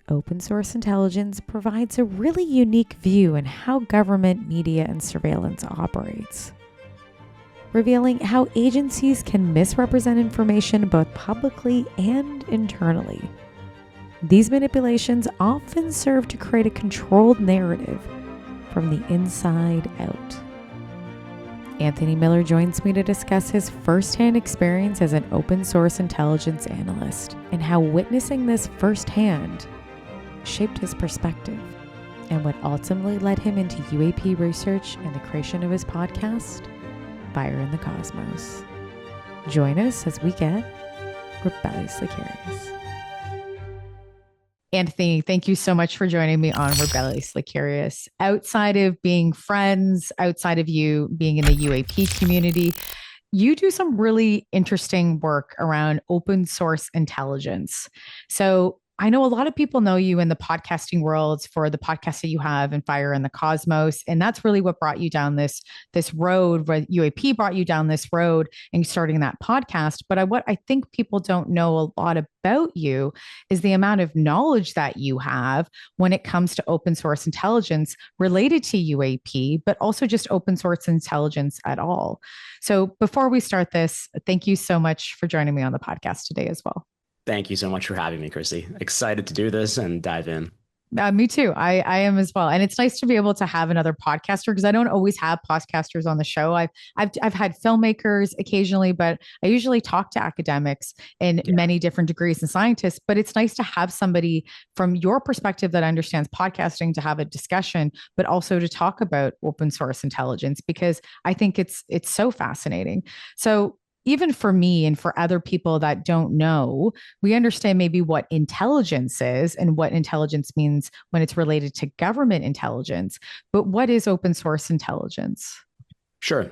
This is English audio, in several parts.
Open source intelligence provides a really unique view in how government, media, and surveillance operates, revealing how agencies can misrepresent information both publicly and internally. These manipulations often serve to create a controlled narrative from the inside out. Anthony Miller joins me to discuss his firsthand experience as an open source intelligence analyst and how witnessing this firsthand shaped his perspective and what ultimately led him into UAP research and the creation of his podcast, Fire in the Cosmos. Join us as we get rebelliously curious. Anthony, thank you so much for joining me on Rebelliously Curious. Outside of being friends, outside of you being in the UAP community, you do some really interesting work around open source intelligence. So I know a lot of people know you in the podcasting world for the podcast that you have and Fire in the Cosmos. And that's really what brought you down this road, where UAP brought you down this road and starting that podcast. But what I think people don't know a lot about you is the amount of knowledge that you have when it comes to open source intelligence related to UAP, but also just open source intelligence at all. So before we start this, thank you so much for joining me on the podcast today as well. Thank you so much for having me, Chrissy. Excited to do this and dive in. Me too. I am as well. And it's nice to be able to have another podcaster because I don't always have podcasters on the show. I've had filmmakers occasionally, but I usually talk to academics in many different degrees and scientists. But it's nice to have somebody from your perspective that understands podcasting to have a discussion, but also to talk about open source intelligence, because I think it's so fascinating. So even for me and for other people that don't know, we understand maybe what intelligence is and what intelligence means when it's related to government intelligence. But what is open source intelligence? Sure.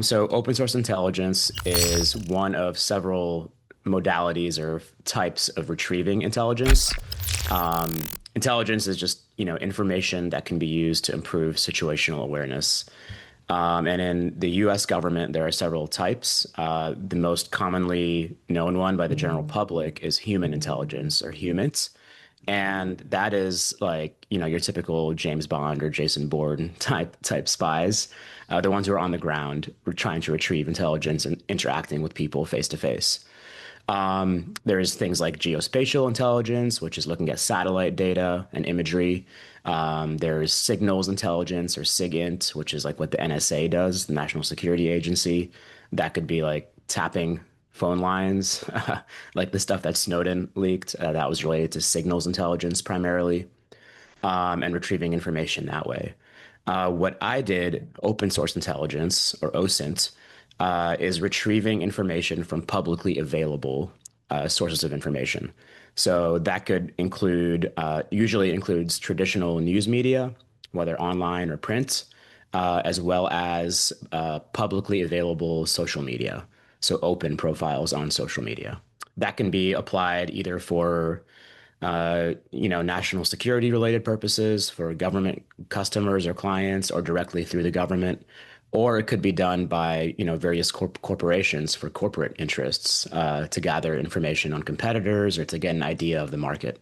So open source intelligence is one of several modalities or types of retrieving intelligence. Intelligence is just, information that can be used to improve situational awareness. And in the US government, there are several types. The most commonly known one by the general public is human intelligence, or humans. And that is like, your typical James Bond or Jason Bourne type spies. The ones who are on the ground, trying to retrieve intelligence and interacting with people face to face. There's things like geospatial intelligence, which is looking at satellite data and imagery. There's signals intelligence, or SIGINT, which is like what the NSA does, the National Security Agency. That could be like tapping phone lines, like the stuff that Snowden leaked. That was related to signals intelligence primarily, and retrieving information that way. What I did, open source intelligence, or OSINT, is retrieving information from publicly available sources of information. So that could include, usually includes traditional news media, whether online or print, as well as publicly available social media. So open profiles on social media. That can be applied either for, national security related purposes, for government customers or clients, or directly through the government. Or it could be done by, various corporations for corporate interests, to gather information on competitors or to get an idea of the market.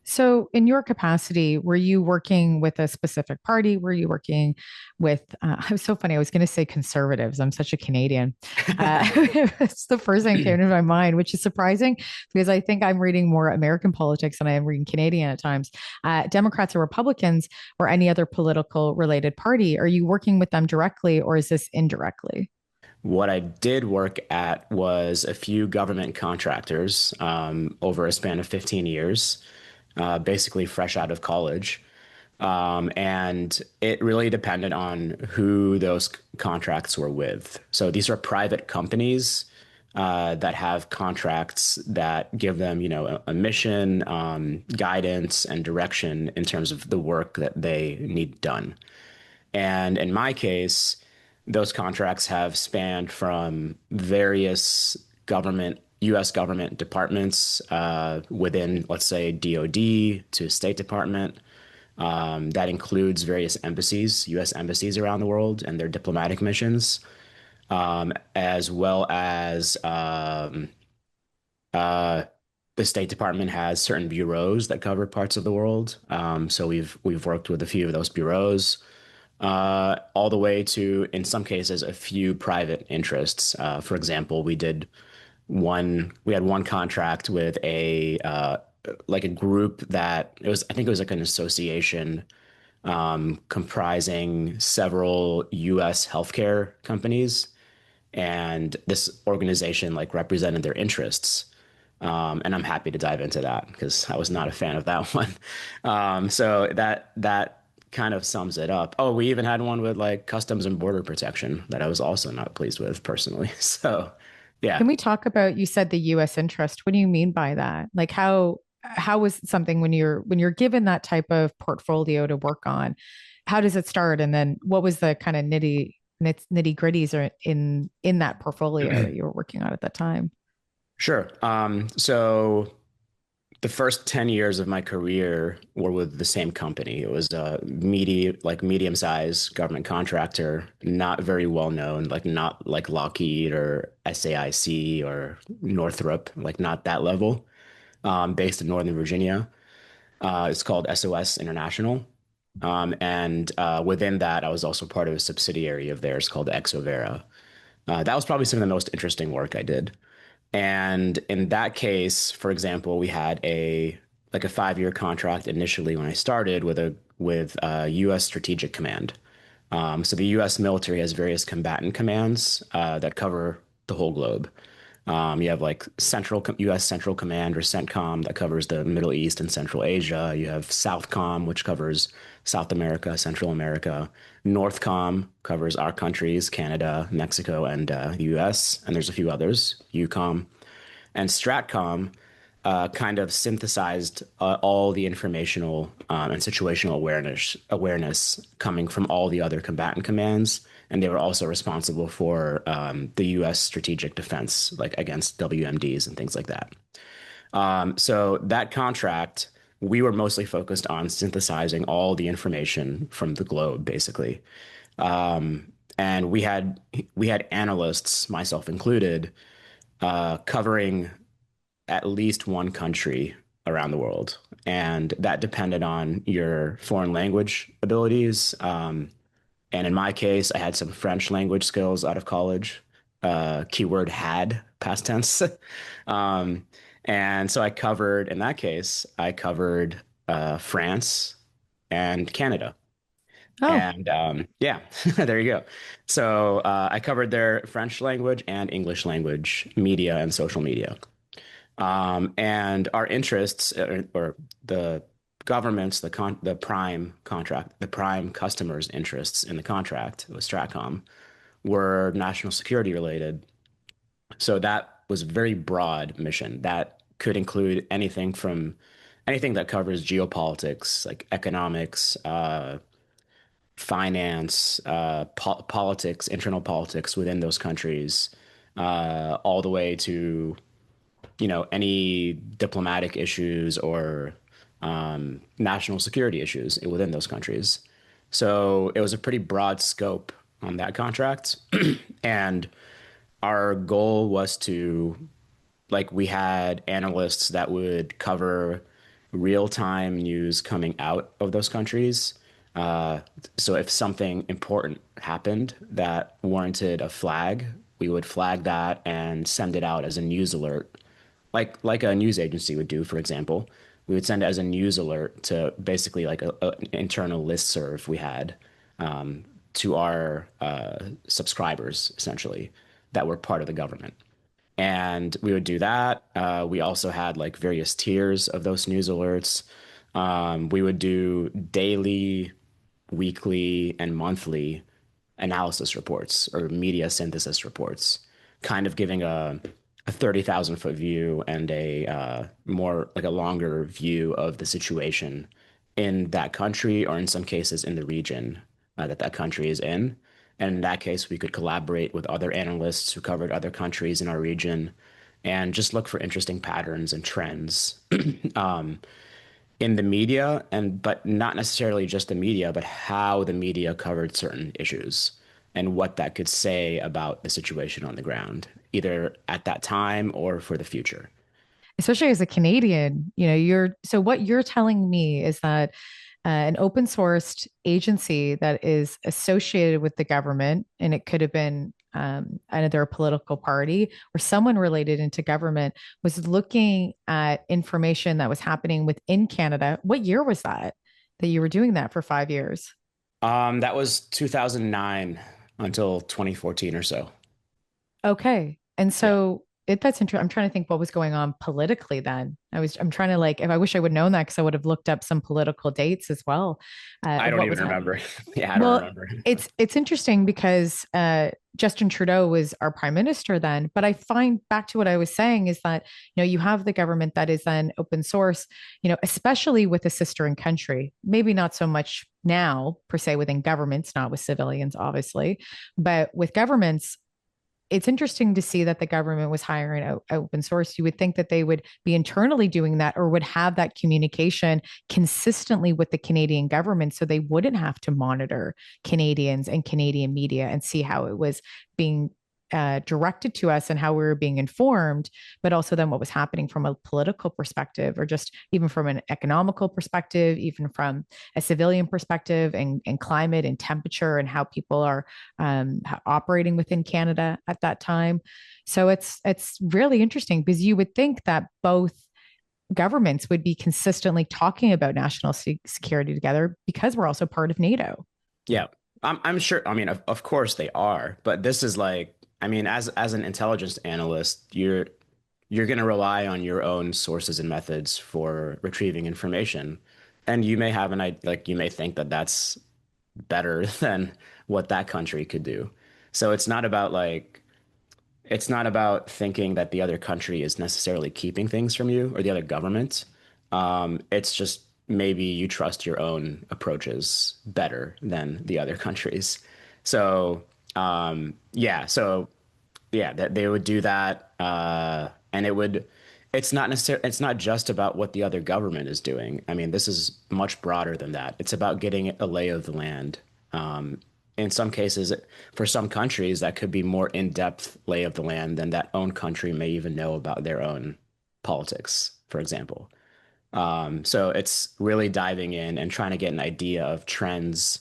So in your capacity, were you working with a specific party? Were you working with, it was so funny, I was going to say conservatives. I'm such a Canadian. It's the first thing that came to my mind, which is surprising because I think I'm reading more American politics than I am reading Canadian at times. Democrats or Republicans or any other political related party, are you working with them directly or is this indirectly? What I did work at was a few government contractors over a span of 15 years. Basically fresh out of college. And it really depended on who those contracts were with. So these are private companies that have contracts that give them, a mission, guidance, and direction in terms of the work that they need done. And in my case, those contracts have spanned from various government U.S. government departments within, let's say, DoD to State Department. That includes various embassies, U.S. embassies around the world and their diplomatic missions, as well as uh, the State Department has certain bureaus that cover parts of the world. So we've worked with a few of those bureaus, all the way to, in some cases, a few private interests. For example, we had one contract with a like a group that it was, I think it was like an association comprising several U.S. healthcare companies, and this organization like represented their interests. And I'm happy to dive into that because I was not a fan of that one. So that kind of sums it up. Oh, we even had one with like Customs and Border Protection that I was also not pleased with personally. So, yeah. Can we talk about, you said the US interest. What do you mean by that? Like how was something when you're given that type of portfolio to work on, how does it start? And then what was the kind of nitty gritties or in that portfolio that you were working on at that time? Sure. So the first 10 years of my career were with the same company. It was a medium-sized government contractor, not very well known, like not like Lockheed or SAIC or Northrop, like not that level, based in Northern Virginia. It's called SOS International. And within that, I was also part of a subsidiary of theirs called Exovera. That was probably some of the most interesting work I did. And in that case, for example, we had a like a 5-year contract initially when I started with U.S. Strategic Command. So the U.S. military has various combatant commands that cover the whole globe. You have like U.S. Central Command or CENTCOM that covers the Middle East and Central Asia. You have SOUTHCOM, which covers South America, Central America. NORTHCOM covers our countries, Canada, Mexico, and the U.S. And there's a few others, EUCOM. And STRATCOM kind of synthesized all the informational and situational awareness coming from all the other combatant commands, and they were also responsible for the U.S. strategic defense, like against WMDs and things like that. So that contract, we were mostly focused on synthesizing all the information from the globe, basically. And we had analysts, myself included, covering at least one country around the world. And that depended on your foreign language abilities. And in my case, I had some French language skills out of college. Keyword had, past tense. um, and so in that case, I covered France and Canada. Oh, And yeah, there you go. So I covered their French language and English language media and social media. And our interests, or the government's, the prime customers' interests in the contract with Stratcom were national security related. So that was a very broad mission that could include anything that covers geopolitics, like economics, finance, politics, internal politics within those countries, all the way to any diplomatic issues or national security issues within those countries. So it was a pretty broad scope on that contract. And our goal was to, like, we had analysts that would cover real time news coming out of those countries. Uh, so if something important happened that warranted a flag, we would flag that and send it out as a news alert, like a news agency would do, for example. We would send it as a news alert to basically like an internal listserv we had to our subscribers, essentially, that were part of the government. And we would do that. We also had like various tiers of those news alerts. We would do daily, weekly, and monthly analysis reports or media synthesis reports, kind of giving a 30,000 foot view and a more like a longer view of the situation in that country, or in some cases in the region that country is in. And in that case, we could collaborate with other analysts who covered other countries in our region and just look for interesting patterns and trends in the media, and but not necessarily just the media, but how the media covered certain issues and what that could say about the situation on the ground, either at that time or for the future. Especially as a Canadian, so what you're telling me is that an open sourced agency that is associated with the government, and it could have been either a political party or someone related into government, was looking at information that was happening within Canada. What year was that you were doing that for 5 years? That was 2009 until 2014 or so. Okay. And Yeah, so that's interesting. I'm trying to think what was going on politically then. I'm trying to like, if I wish I would have known that because I would have looked up some political dates as well, I of don't what even was happening. remember. Yeah, I don't Well, remember. it's interesting because Justin Trudeau was our prime minister then, but I find back to what I was saying is that you have the government that is then open source, especially with a sister in country. Maybe not so much now per se within governments, not with civilians, obviously, but with governments it's interesting to see that the government was hiring open source. You would think that they would be internally doing that or would have that communication consistently with the Canadian government so they wouldn't have to monitor Canadians and Canadian media and see how it was being directed to us and how we were being informed, but also then what was happening from a political perspective or just even from an economical perspective, even from a civilian perspective and climate and temperature and how people are operating within Canada at that time. So it's really interesting because you would think that both governments would be consistently talking about national security together because we're also part of NATO. Yeah, I'm sure. I mean, of course they are, but this is like, I mean, as an intelligence analyst, you're going to rely on your own sources and methods for retrieving information, and you may have like you may think that that's better than what that country could do. So it's not about thinking that the other country is necessarily keeping things from you or the other government. It's just maybe you trust your own approaches better than the other countries. So, yeah, that they would do that, and it would. It's not necessarily. It's not just about what the other government is doing. I mean, this is much broader than that. It's about getting a lay of the land. In some cases, for some countries, that could be more in-depth lay of the land than that own country may even know about their own politics, for example. So it's really diving in and trying to get an idea of trends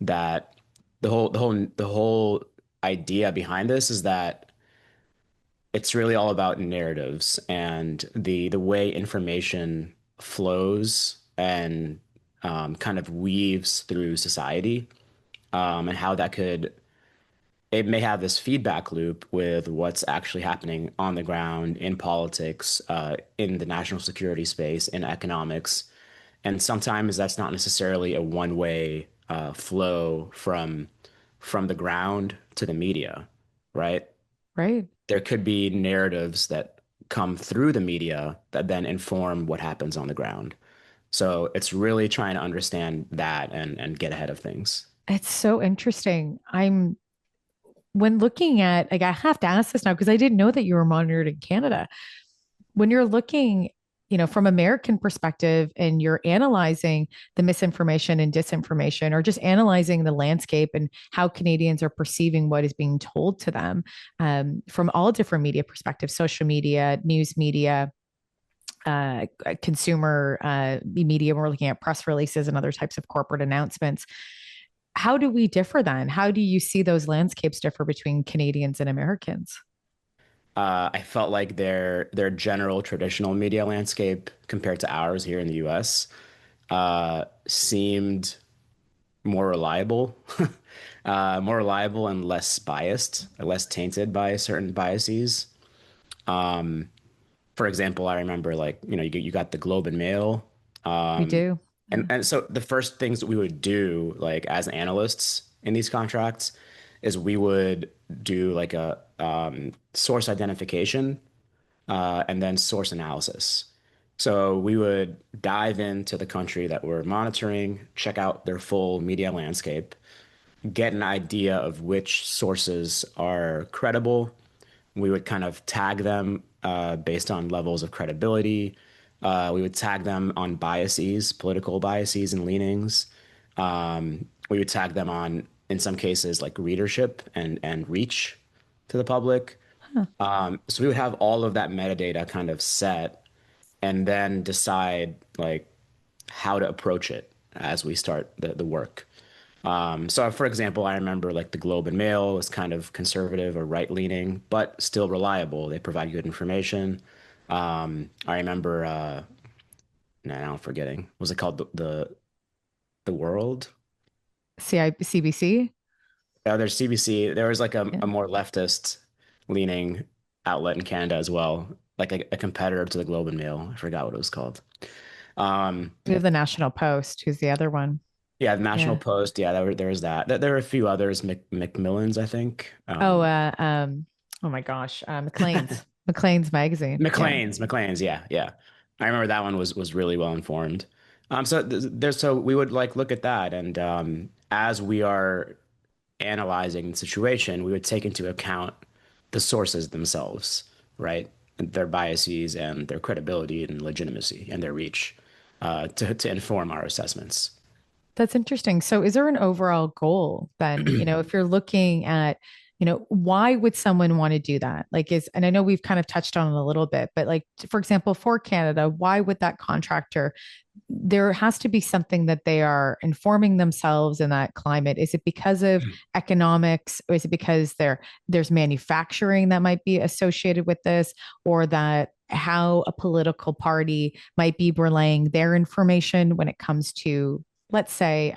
that the whole idea behind this is that it's really all about narratives and the way information flows and kind of weaves through society, and how that could it may have this feedback loop with what's actually happening on the ground in politics, in the national security space, in economics. And sometimes that's not necessarily a one-way flow from the ground to the media, right? Right. There could be narratives that come through the media that then inform what happens on the ground. So it's really trying to understand that and get ahead of things. It's so interesting. I'm when looking at like I have to ask this now because I didn't know that you were monitored in Canada. When you're looking, from American perspective and you're analyzing the misinformation and disinformation or just analyzing the landscape and how Canadians are perceiving what is being told to them from all different media perspectives, social media, news media, consumer media. We're looking at press releases and other types of corporate announcements. How do we differ then? How do you see those landscapes differ between Canadians and Americans? I felt like their general traditional media landscape compared to ours here in the U.S. Seemed more reliable, more reliable and less biased, less tainted by certain biases. For example, I remember like you got the Globe and Mail, We do. and so the first things that we would do like as analysts in these contracts is we would do like a source identification, and then source analysis. So we would dive into the country that we're monitoring, check out their full media landscape, get an idea of which sources are credible. We would kind of tag them based on levels of credibility. We would tag them on biases, political biases and leanings. We would tag them on, in some cases, like readership and reach to the public. Huh. So we would have all of that metadata kind of set and then decide like how to approach it as we start the work. So for example, I remember like the Globe and Mail was kind of conservative or right leaning, but still reliable. They provide good information. I remember, now I'm forgetting. Was it called the World? CBC? There's CBC. There was like Yeah. a more leftist leaning outlet in Canada as well, like a competitor to the Globe and Mail. I forgot what it was called. Um, We have the National Post, who's the other one. yeah, the National Yeah. Post. Yeah, there was that. There were a few others, Macmillan's, I think. Oh, oh my gosh, McLean's magazine. Yeah. McLean's, yeah, yeah. I remember that one was really well informed. So we would like look at that, and as we are analyzing the situation, we would take into account the sources themselves, right? Their biases and their credibility and legitimacy and their reach to inform our assessments. That's interesting. So is there an overall goal then? If you're looking at, why would someone want to do that? And I know we've kind of touched on it a little bit, but like, for example, for Canada, why would that contractor, there has to be something that they are informing themselves in that climate. Is it because of economics, or is it because there's manufacturing that might be associated with this, or that how a political party might be relaying their information when it comes to, let's say,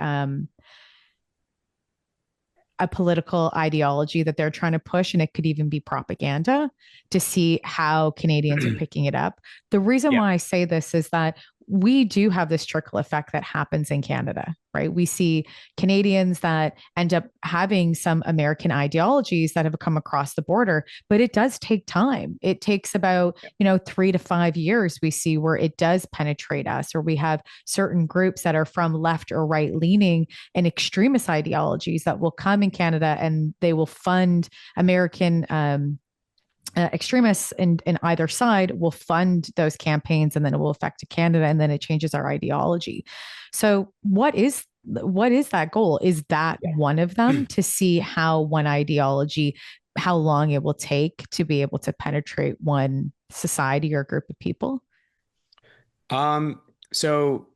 a political ideology that they're trying to push, and it could even be propaganda, to see how Canadians are picking it up. The reason Yeah. why I say this is that we do have this trickle effect that happens in Canada, right? We see Canadians that end up having some American ideologies that have come across the border, but it does take time. It takes about, 3 to 5 years, we see where it does penetrate us, or we have certain groups that are from left or right leaning and extremist ideologies that will come in Canada, and they will fund American extremists in either side will fund those campaigns, and then it will affect Canada, and then it changes our ideology. So what is that goal? Is that Yeah. one of them, to see how one ideology, how long it will take to be able to penetrate one society or group of people? Um, so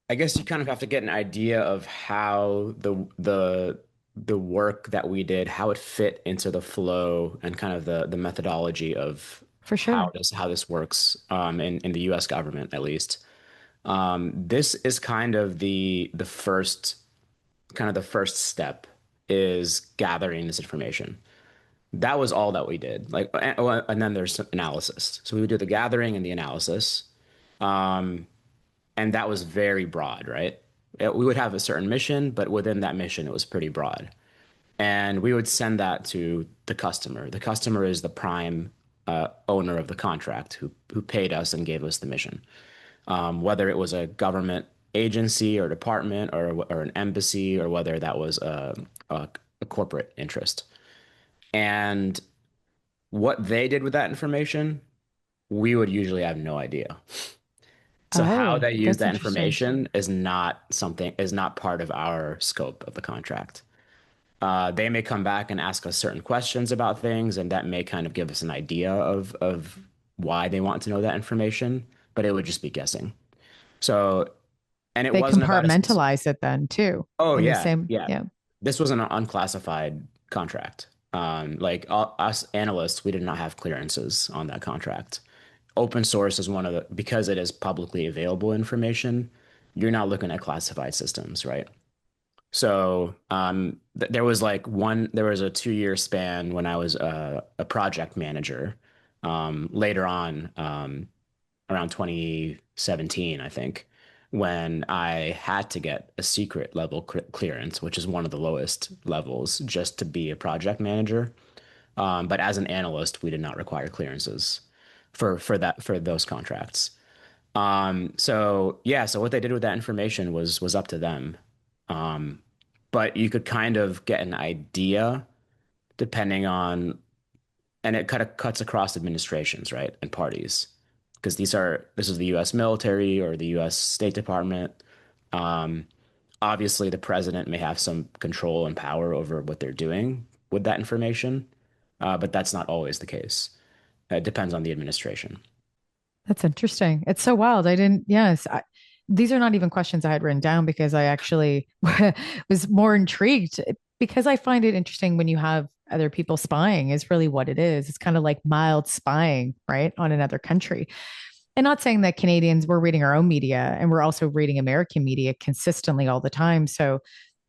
I guess you kind of have to get an idea of how the work that we did, how it fit into the flow and kind of the methodology of For sure. how this works in the US government at least. This is kind of the first step is gathering this information. That was all that we did. And then there's analysis. So we would do the gathering and the analysis. And that was very broad, right? We would have a certain mission, but within that mission, it was pretty broad. And we would send that to the customer. The customer is the prime owner of the contract who paid us and gave us the mission. Whether it was a government agency or department or an embassy, or whether that was a corporate interest. And what they did with that information, we would usually have no idea. So how Oh, they use that's that interesting. information is not part of our scope of the contract. They may come back and ask us certain questions about things, and that may kind of give us an idea of why they want to know that information, but it would just be guessing. So, and it They wasn't about a specific. compartmentalize it then too, Oh in the yeah, same, yeah. yeah. This was an unclassified contract. Like us analysts, we did not have clearances on that contract. Open source is one of the, because it is publicly available information, you're not looking at classified systems, right? So there was a 2 year span when I was a project manager. Later on, around 2017, I think, when I had to get a secret level clearance, which is one of the lowest levels, just to be a project manager. But as an analyst, we did not require clearances for those contracts. So yeah, so what they did with that information was up to them. Um, but you could kind of get an idea depending on and it kind of cuts across administrations, right, and parties, because this is the U.S. military or the U.S. State Department. Um, Obviously, the president may have some control and power over what they're doing with that information, but that's not always the case. It depends on the administration. That's interesting. It's so wild. I didn't, yes. These are not even questions I had written down because I actually was more intrigued because I find it interesting when you have other people spying is really what it is. It's kind of like mild spying, right, on another country. And not saying that Canadians, we're reading our own media and we're also reading American media consistently all the time. So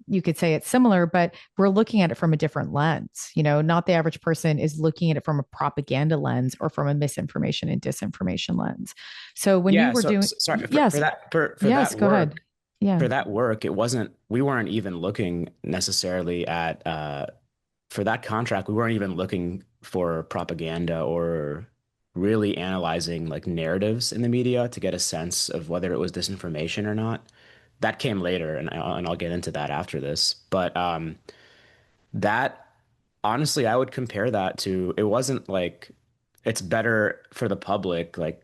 you could say it's similar, but we're looking at it from a different lens. Not the average person is looking at it from a propaganda lens or from a misinformation and disinformation lens. So when you Yeah, were doing, sorry yes, for yes, that go ahead. work. Yeah. For that work, it wasn't, we weren't even looking necessarily at, for that contract, we weren't even looking for propaganda or really analyzing like narratives in the media to get a sense of whether it was disinformation or not. That came later, and I'll get into that after this. But that, honestly, I would compare that to, it wasn't like, it's better for the public, like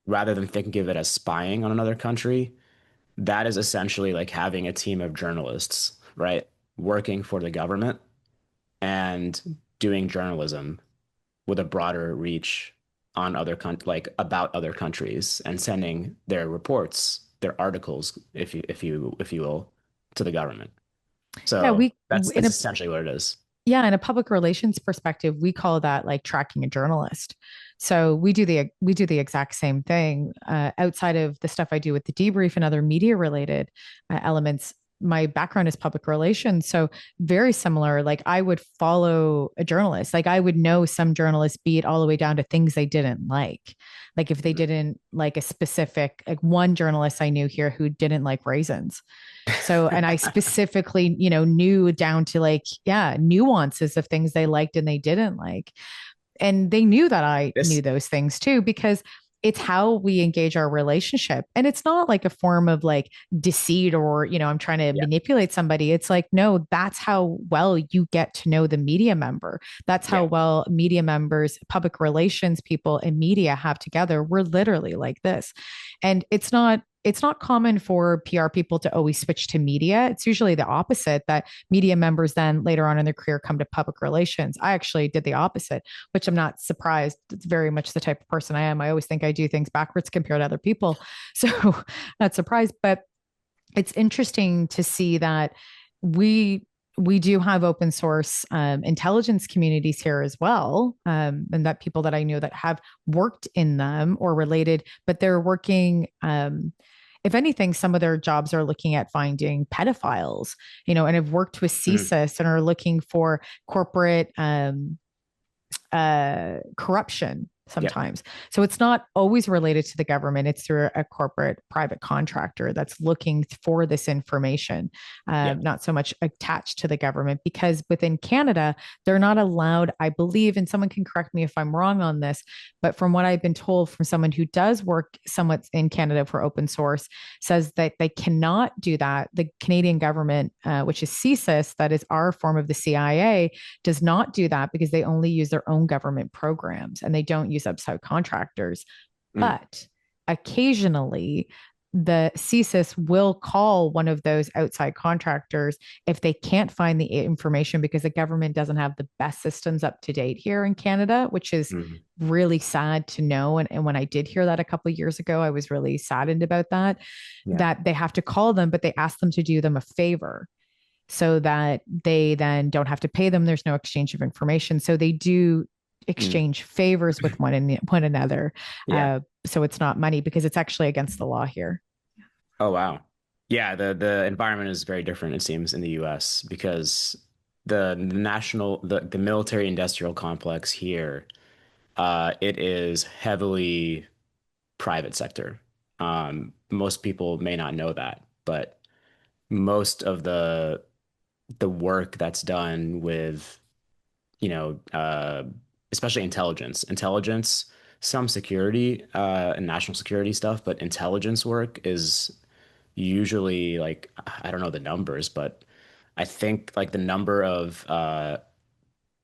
rather than thinking of it as spying on another country, that is essentially like having a team of journalists, right? Working for the government and doing journalism with a broader reach on like about other countries and sending their reports, their articles, if you will, to the government. Yeah. So We, in that's a, essentially what it is. yeah, in a public relations perspective, we call that like tracking a journalist. So we do the exact same thing. Outside of the stuff I do with the debrief and other media related elements, my background is public relations. So very similar. Like I would follow a journalist. Like I would know some journalists beat all the way down to things they didn't like. Like if they didn't like a specific, like one journalist I knew here who didn't like raisins. So, and I specifically, knew down to like, yeah, nuances of things they liked and they didn't like. And they knew that I knew This, those things too, because it's how we engage our relationship. And it's not like a form of like deceit or, I'm trying to yeah, manipulate somebody. It's like, no, that's how well you get to know the media member. That's how yeah. well media members, public relations people, and media have together. We're literally like this. And it's not common for PR people to always switch to media. It's usually the opposite that media members then later on in their career come to public relations. I actually did the opposite, which I'm not surprised. It's very much the type of person I am. I always think I do things backwards compared to other people. So not surprised, but it's interesting to see that we we do have open source intelligence communities here as well, and that people that I know that have worked in them or related, but they're working. If anything, some of their jobs are looking at finding pedophiles, and have worked with Mhm. CSIS and are looking for corporate corruption Yeah, sometimes. So it's not always related to the government. It's through a corporate private contractor that's looking for this information, yeah. not so much attached to the government, because within Canada, they're not allowed, I believe, and someone can correct me if I'm wrong on this, but from what I've been told from someone who does work somewhat in Canada for open source, says that they cannot do that. The Canadian government, which is CSIS, that is our form of the CIA, does not do that because they only use their own government programs and they don't use outside contractors. Mm. But occasionally, the CSIS will call one of those outside contractors if they can't find the information because the government doesn't have the best systems up to date here in Canada, which is Mm. really sad to know. And when I did hear that a couple of years ago, I was really saddened about that, Yeah. that they have to call them, but they ask them to do them a favor so that they then don't have to pay them. There's no exchange of information. So they do Mm. exchange favors with one another. Yeah. So it's not money because it's actually against the law here. Oh, wow. Yeah, the environment is very different, it seems, in the US because the military industrial complex here, it is heavily private sector. Most people may not know that, but most of the work that's done with, you know, especially intelligence, some security, and national security stuff, but intelligence work is usually like, I don't know the numbers, but I think like the number of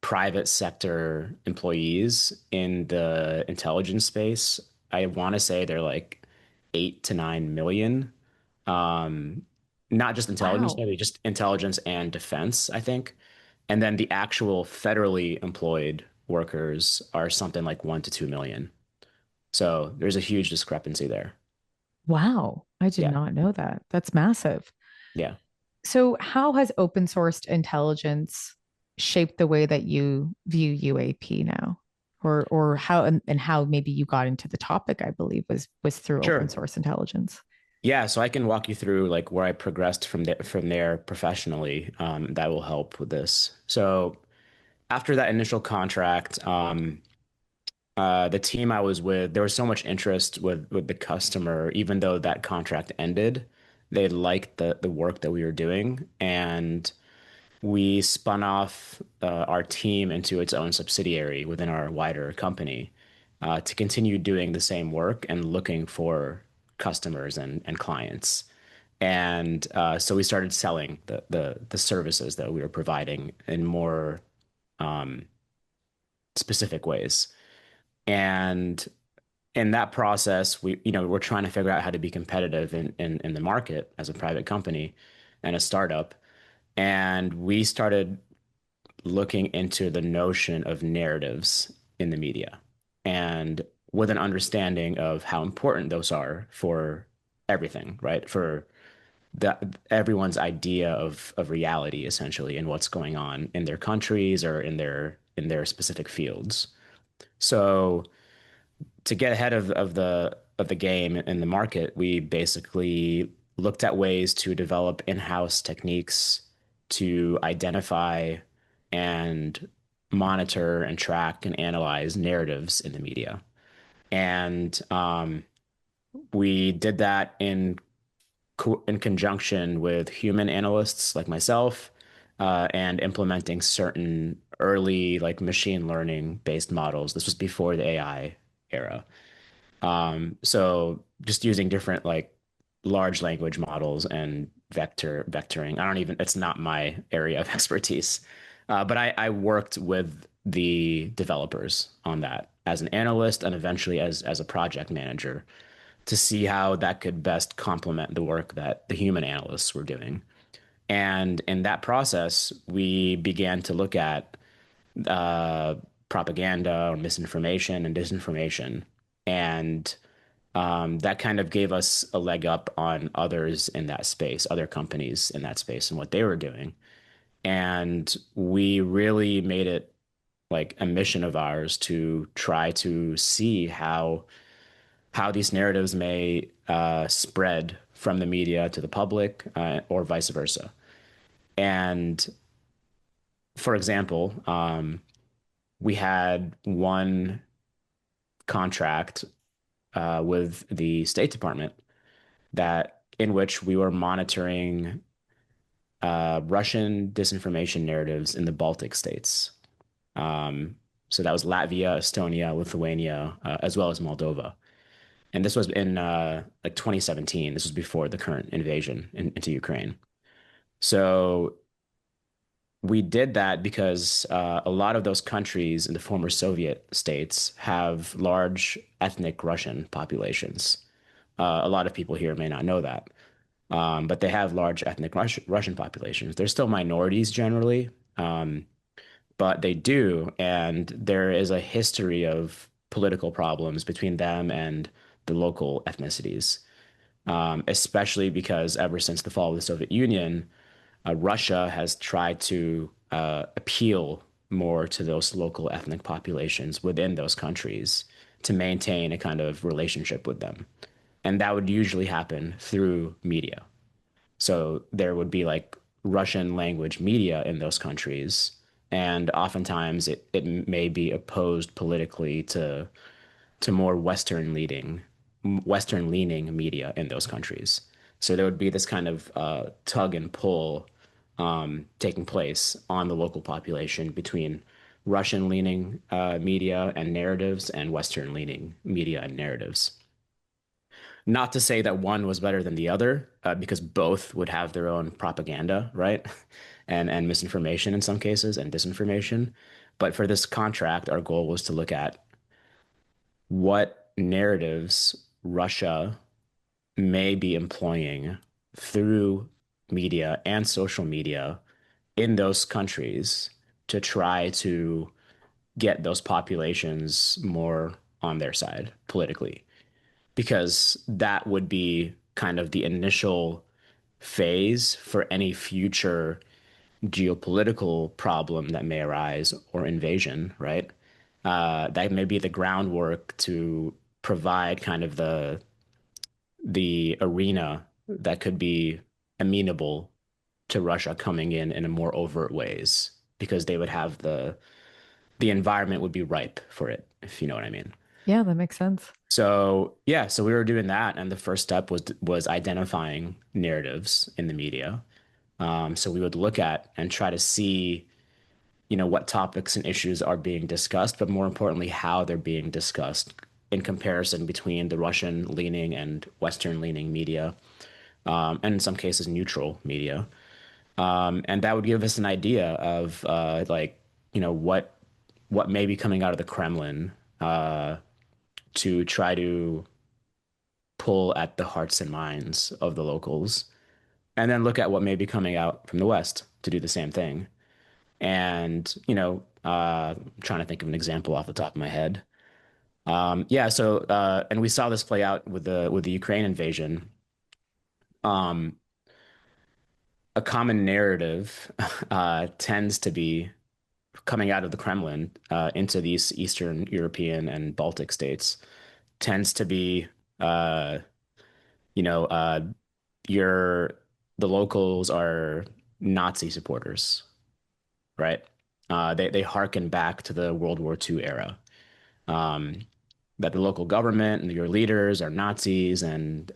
private sector employees in the intelligence space. I want to say they're like 8 to 9 million. Um, Not just intelligence, Wow. maybe just intelligence and defense, I think. And then the actual federally employed workers are something like 1 to 2 million. So there's a huge discrepancy there. Wow. I did Yeah. not know that. That's massive. Yeah. So, how has open sourced intelligence shaped the way that you view UAP now? Or how and how maybe you got into the topic, I believe, was through open Sure. source intelligence. Yeah, so I can walk you through like where I progressed from there professionally. That will help with this. So after that initial contract, the team I was with, there was so much interest with the customer, even though that contract ended, they liked the work that we were doing, and we spun off our team into its own subsidiary within our wider company to continue doing the same work and looking for customers and clients. And so we started selling the services that we were providing in more specific ways. And in that process, we're trying to figure out how to be competitive in the market as a private company and a startup. And we started looking into the notion of narratives in the media and with an understanding of how important those are for everything, right? For everyone's idea of reality essentially and what's going on in their countries or in their specific fields. So to get ahead of the game in the market, we basically looked at ways to develop in-house techniques to identify and monitor and track and analyze narratives in the media. And we did that in conjunction with human analysts like myself, and implementing certain early like machine learning based models. This was before the AI era. So just using different like large language models and vectoring. It's not my area of expertise. But I worked with the developers on that as an analyst and eventually as a project manager to see how that could best complement the work that the human analysts were doing. And in that process, we began to look at uh, propaganda or misinformation and disinformation. And that kind of gave us a leg up on others in that space, other companies in that space and what they were doing. And we really made it like a mission of ours to try to see how these narratives may spread from the media to the public, or vice versa. And for example, we had one contract with the State Department that in which we were monitoring Russian disinformation narratives in the Baltic states. Um, so that was Latvia, Estonia, Lithuania, as well as Moldova. And this was in like 2017. This was before the current invasion into Ukraine. So we did that because a lot of those countries in the former Soviet states have large ethnic Russian populations. A lot of people here may not know that, but they have large ethnic Russian populations. They're still minorities generally, but they do. And there is a history of political problems between them and the local ethnicities, especially because ever since the fall of the Soviet Union, Russia has tried to appeal more to those local ethnic populations within those countries to maintain a kind of relationship with them. And that would usually happen through media. So there would be like Russian language media in those countries. And oftentimes it may be opposed politically to more Western leaning media in those countries. So there would be this kind of tug and pull taking place on the local population between Russian leaning media and narratives and Western leaning media and narratives. Not to say that one was better than the other, because both would have their own propaganda, right? And misinformation in some cases and disinformation. But for this contract, our goal was to look at what narratives Russia may be employing through media and social media in those countries to try to get those populations more on their side politically, because that would be kind of the initial phase for any future geopolitical problem that may arise or invasion, right? That may be the groundwork to provide kind of the arena that could be amenable to Russia coming in a more overt ways, because they would have the environment would be ripe for it, if you know what I mean. Yeah, that makes sense. So yeah, so we were doing that, and the first step was identifying narratives in the media. So we would look at and try to see, what topics and issues are being discussed, but more importantly, how they're being discussed in comparison between the Russian leaning and Western leaning media, and in some cases neutral media. And that would give us an idea of like, what may be coming out of the Kremlin to try to pull at the hearts and minds of the locals, and then look at what may be coming out from the West to do the same thing. And, I'm trying to think of an example off the top of my head. Yeah, so and we saw this play out with the Ukraine invasion. Um, a common narrative tends to be coming out of the Kremlin into these Eastern European and Baltic states tends to be, uh, you know, uh, your the locals are Nazi supporters, right? They harken back to the World War II era. Um, that the local government and your leaders are Nazis, and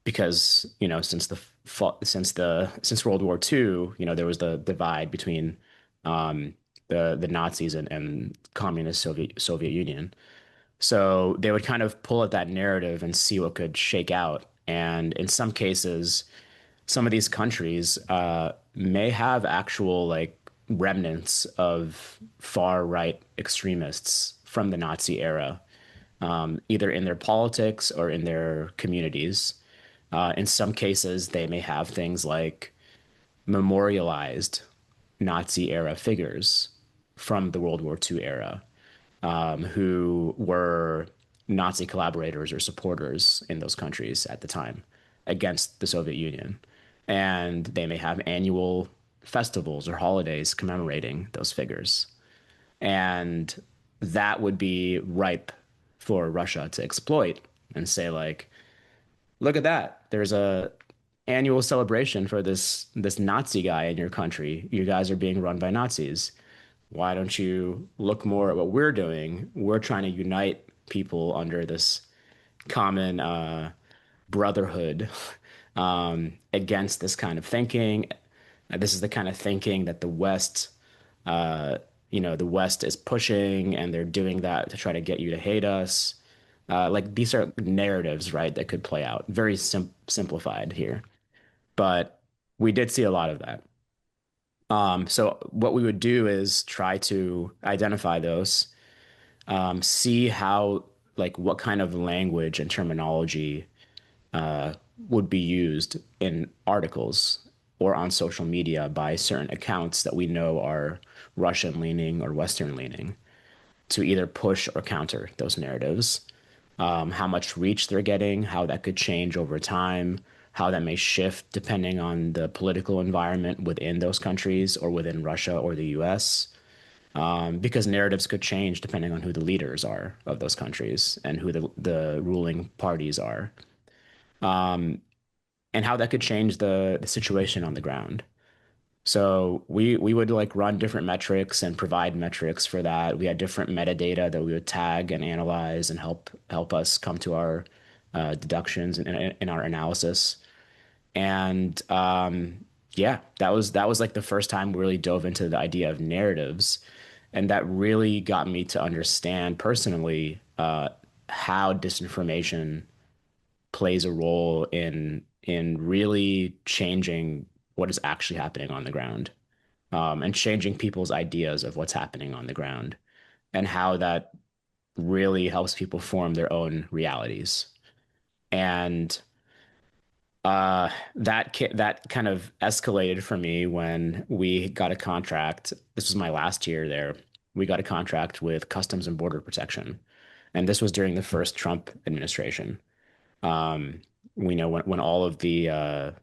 because since World War II, there was the divide between um, the Nazis and communist Soviet Union. So they would kind of pull at that narrative and see what could shake out. And in some cases, some of these countries may have actual like remnants of far right extremists from the Nazi era, either in their politics or in their communities. In some cases, they may have things like memorialized Nazi era figures from the World War II era, who were Nazi collaborators or supporters in those countries at the time against the Soviet Union. And they may have annual festivals or holidays commemorating those figures. And that would be ripe for Russia to exploit and say, like, look at that. There's a annual celebration for this Nazi guy in your country. You guys are being run by Nazis. Why don't you look more at what we're doing? We're trying to unite people under this common brotherhood against this kind of thinking. This is the kind of thinking that the West is pushing, and they're doing that to try to get you to hate us. Like these are narratives, right, that could play out. Very simplified here, but we did see a lot of that. So what we would do is try to identify those, see how, like, what kind of language and terminology would be used in articles or on social media by certain accounts that we know are Russian leaning or Western leaning, to either push or counter those narratives. How much reach they're getting, how that could change over time, how that may shift depending on the political environment within those countries or within Russia or the US. Because narratives could change depending on who the leaders are of those countries and who the ruling parties are, and how that could change the situation on the ground. So we would like run different metrics and provide metrics for that. We had different metadata that we would tag and analyze and help us come to our deductions in our analysis. And yeah, that was like the first time we really dove into the idea of narratives, and that really got me to understand personally how disinformation plays a role in really changing what is actually happening on the ground. and changing people's ideas of what's happening on the ground and how that really helps people form their own realities. And that kind of escalated for me when we got a contract. This was my last year there. We got a contract with Customs and Border Protection, and this was during the first Trump administration. Um, we know when all of the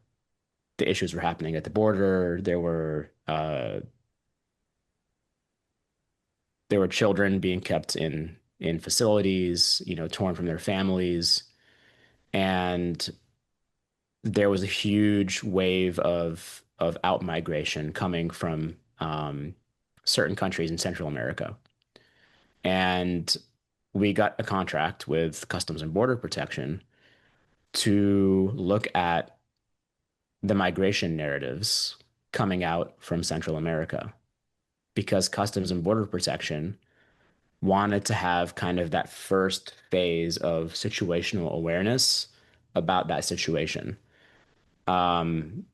issues were happening at the border, there were children being kept in facilities, torn from their families, and there was a huge wave of out migration coming from certain countries in Central America. And we got a contract with Customs and Border Protection to look at the migration narratives coming out from Central America because Customs and Border Protection wanted to have kind of that first phase of situational awareness about that situation. Um,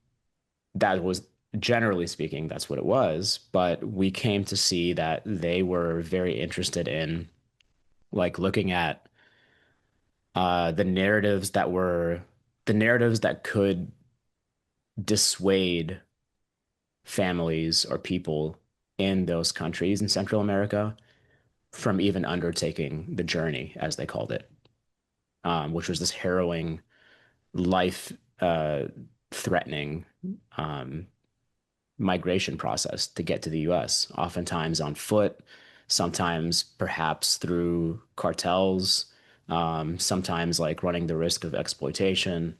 that was generally speaking, that's what it was. But we came to see that they were very interested in like looking at the narratives that could dissuade families or people in those countries in Central America from even undertaking the journey, as they called it, which was this harrowing, life threatening um, migration process to get to the US, oftentimes on foot, sometimes perhaps through cartels, sometimes like running the risk of exploitation,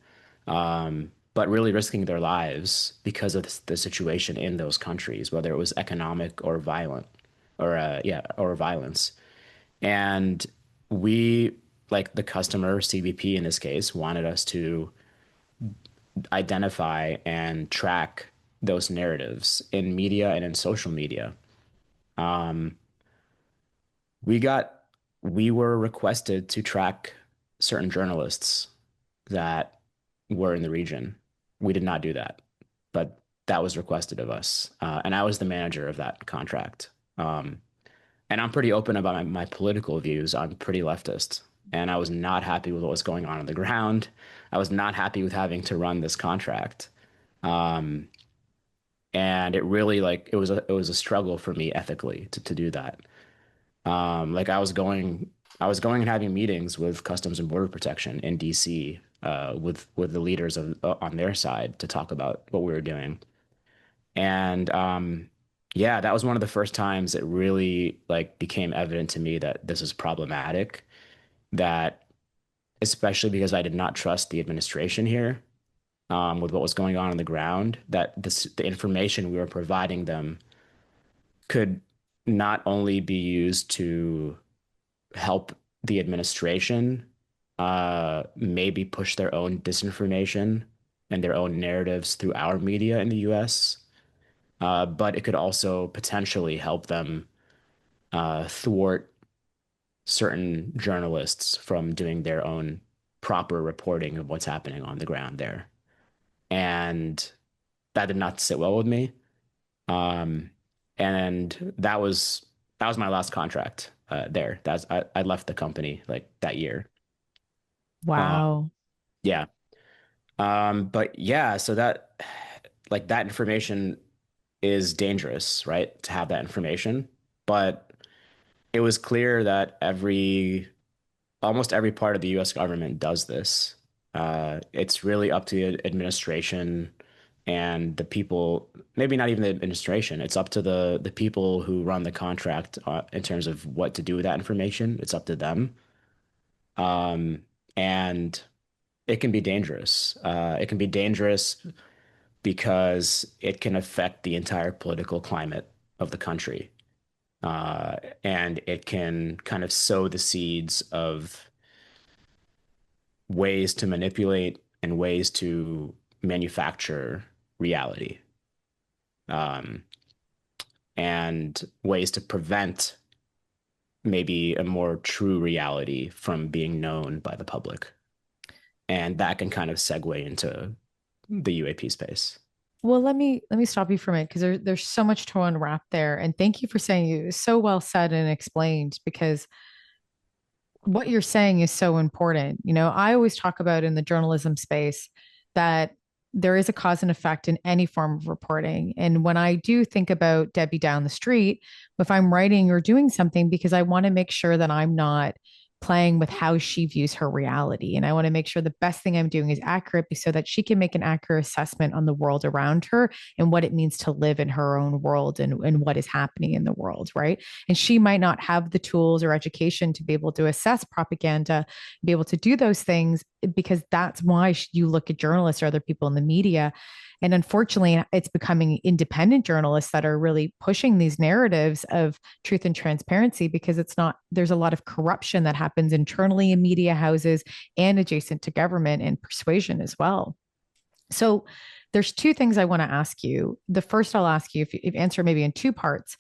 but really risking their lives because of the situation in those countries, whether it was economic or violent or violence. And we, like the customer, CBP in this case, wanted us to identify and track those narratives in media and in social media. Um, we got we were requested to track certain journalists that were in the region. We did not do that, but that was requested of us, and I was the manager of that contract. And I'm pretty open about my political views. I'm pretty leftist, and I was not happy with what was going on the ground. I was not happy with having to run this contract. Um, and it really like it was a struggle for me ethically to do that. Like I was going and having meetings with Customs and Border Protection in DC with the leaders of on their side to talk about what we were doing. And yeah, that was one of the first times it really like became evident to me that this is problematic, that especially because I did not trust the administration here with what was going on the ground, that the information we were providing them could not only be used to help the administration maybe push their own disinformation and their own narratives through our media in the US, but it could also potentially help them thwart certain journalists from doing their own proper reporting of what's happening on the ground there. And that did not sit well with me. Um, and that was my last contract there. I left the company like that year. Uh, Wow. yeah. But yeah, so that information is dangerous, right? To have that information. But it was clear that almost every part of the US government does this. It's really up to the administration and the people, maybe not even the administration. It's up to the people who run the contract in terms of what to do with that information. It's up to them. Um, and it can be dangerous. It can be dangerous because it can affect the entire political climate of the country. And it can kind of sow the seeds of ways to manipulate and ways to manufacture reality, um, and ways to prevent maybe a more true reality from being known by the public. And that can kind of segue into the UAP space. Well, let me stop you for a minute because there's so much to unwrap there. And thank you for saying it was so well said and explained because what you're saying is so important. I always talk about in the journalism space that there is a cause and effect in any form of reporting. And when I do think about Debbie down the street, if I'm writing or doing something, because I want to make sure that I'm not playing with how she views her reality. And I want to make sure the best thing I'm doing is accurate so that she can make an accurate assessment on the world around her and what it means to live in her own world and what is happening in the world, right? And she might not have the tools or education to be able to assess propaganda, be able to do those things, because that's why you look at journalists or other people in the media. And unfortunately, it's becoming independent journalists that are really pushing these narratives of truth and transparency because there's a lot of corruption that happens internally in media houses and adjacent to government and persuasion as well. So there's two things I want to ask you. The first I'll ask you if answer maybe in two parts.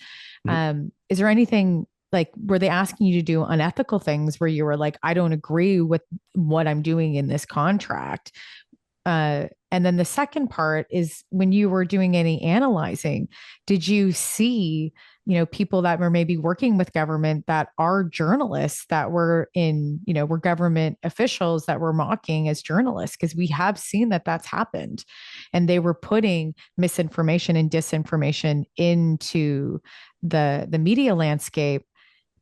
Is there anything like were they asking you to do unethical things where you were like, I don't agree with what I'm doing in this contract? And then the second part is when you were doing any analyzing, did you see, people that were maybe working with government that are journalists that were government officials that were mocking as journalists? Because we have seen that that's happened. And they were putting misinformation and disinformation into the media landscape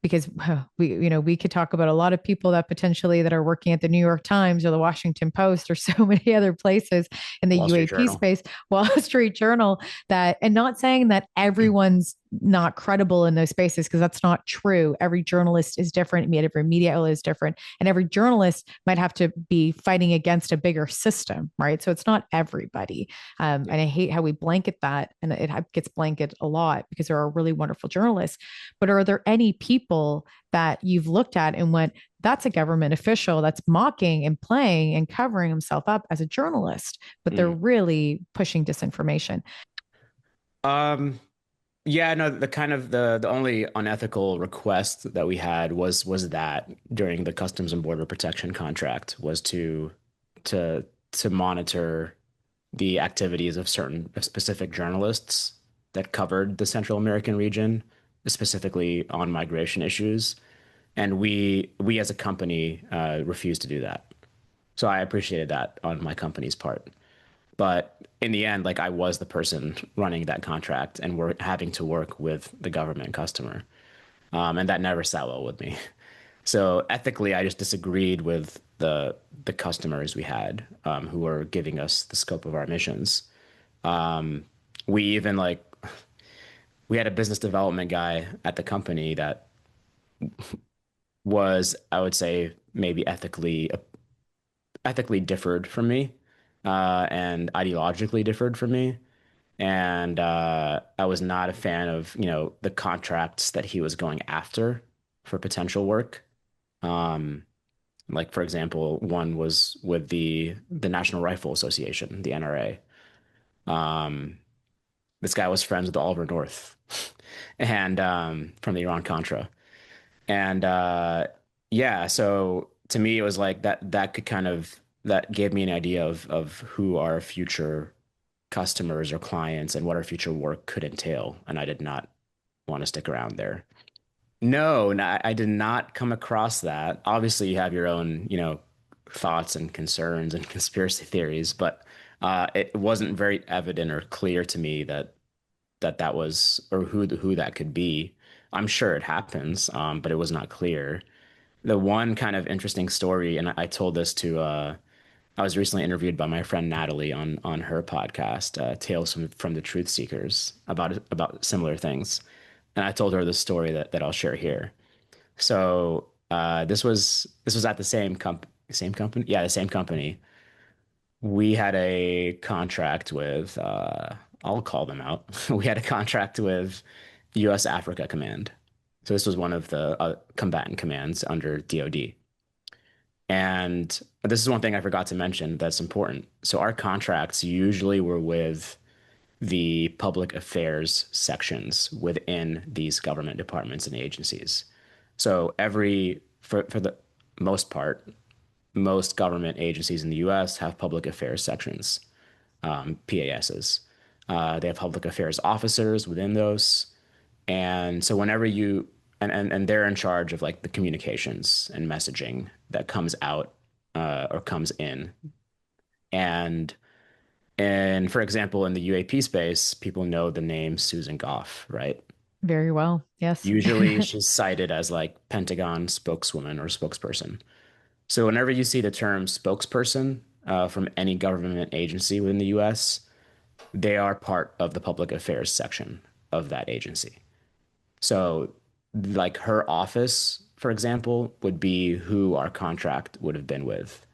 because we could talk about a lot of people that potentially that are working at the New York Times or the Washington Post or so many other places in the Wall Street UAP Journal. space, Wall Street Journal, that and not saying that everyone's not credible in those spaces because that's not true. Every journalist is different, every media outlet is different, and every journalist might have to be fighting against a bigger system, right? So it's not everybody. And I hate how we blanket that, and it gets blanketed a lot because there are really wonderful journalists. But are there any people that you've looked at and went, that's a government official that's mocking and playing and covering himself up as a journalist, but they're really pushing disinformation? Um, yeah, no, the only unethical request that we had was that during the Customs and Border Protection contract was to to monitor the activities of certain specific journalists that covered the Central American region, specifically on migration issues. And we as a company refused to do that. So I appreciated that on my company's part. But in the end, like I was the person running that contract and we're having to work with the government customer. And that never sat well with me. So ethically, I just disagreed with the customers we had who were giving us the scope of our missions. We even like we had a business development guy at the company that was, I would say, maybe ethically differed from me and ideologically differed from me. And I was not a fan of, the contracts that he was going after for potential work. Um, like for example, one was with the National Rifle Association, the NRA. This guy was friends with Oliver North, and from the Iran Contra, and yeah. So to me, it was like that could kind of that gave me an idea of who our future customers or clients and what our future work could entail, and I did not want to stick around there. No, no, I did not come across that. Obviously, you have your own, thoughts and concerns and conspiracy theories, but it wasn't very evident or clear to me that was or who that could be. I'm sure it happens, but it was not clear. The one kind of interesting story, and I told this to I was recently interviewed by my friend Natalie on her podcast, Tales from the Truth Seekers, about similar things. And I told her the story that I'll share here. So this was at the same company, yeah, the same company. We had a contract with I'll call them out. We had a contract with U.S. Africa Command. So this was one of the combatant commands under DoD. And this is one thing I forgot to mention that's important. So our contracts usually were with the public affairs sections within these government departments and agencies. So for the most part, most government agencies in the US have public affairs sections, PASs. They have public affairs officers within those. And so whenever you and they're in charge of like the communications and messaging that comes out or comes in. And for example, in the UAP space, people know the name Susan Goff, right? Very well. Yes. Usually she's cited as like Pentagon spokeswoman or spokesperson. So whenever you see the term spokesperson from any government agency within the US, they are part of the public affairs section of that agency. So, like her office, for example, would be who our contract would have been with.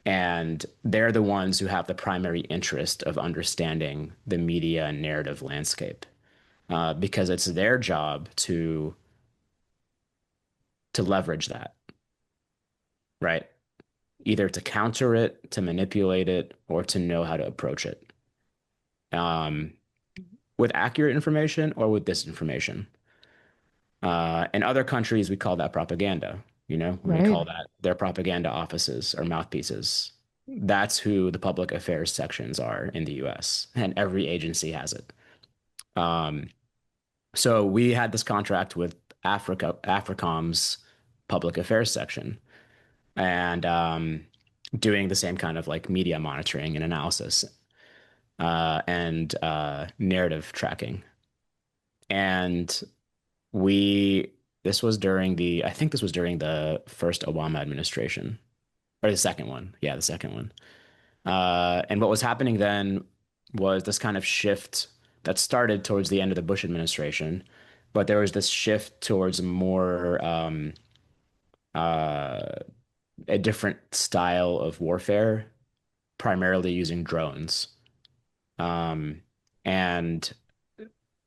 And they're the ones who have the primary interest of understanding the media and narrative landscape because it's their job to leverage that, right? Either to counter it, to manipulate it, or to know how to approach it um, with accurate information or with disinformation. In other countries, we call that propaganda. We Right. call that their propaganda offices or mouthpieces. That's who the public affairs sections are in the US, and every agency has it. Um, so we had this contract with Africom's public affairs section, and doing the same kind of like media monitoring and analysis and narrative tracking. And we this was during the I think this was during the first Obama administration or the second one. Yeah, the second one. And what was happening then was this kind of shift that started towards the end of the Bush administration, but there was this shift towards more uh, a different style of warfare, primarily using drones. Um, and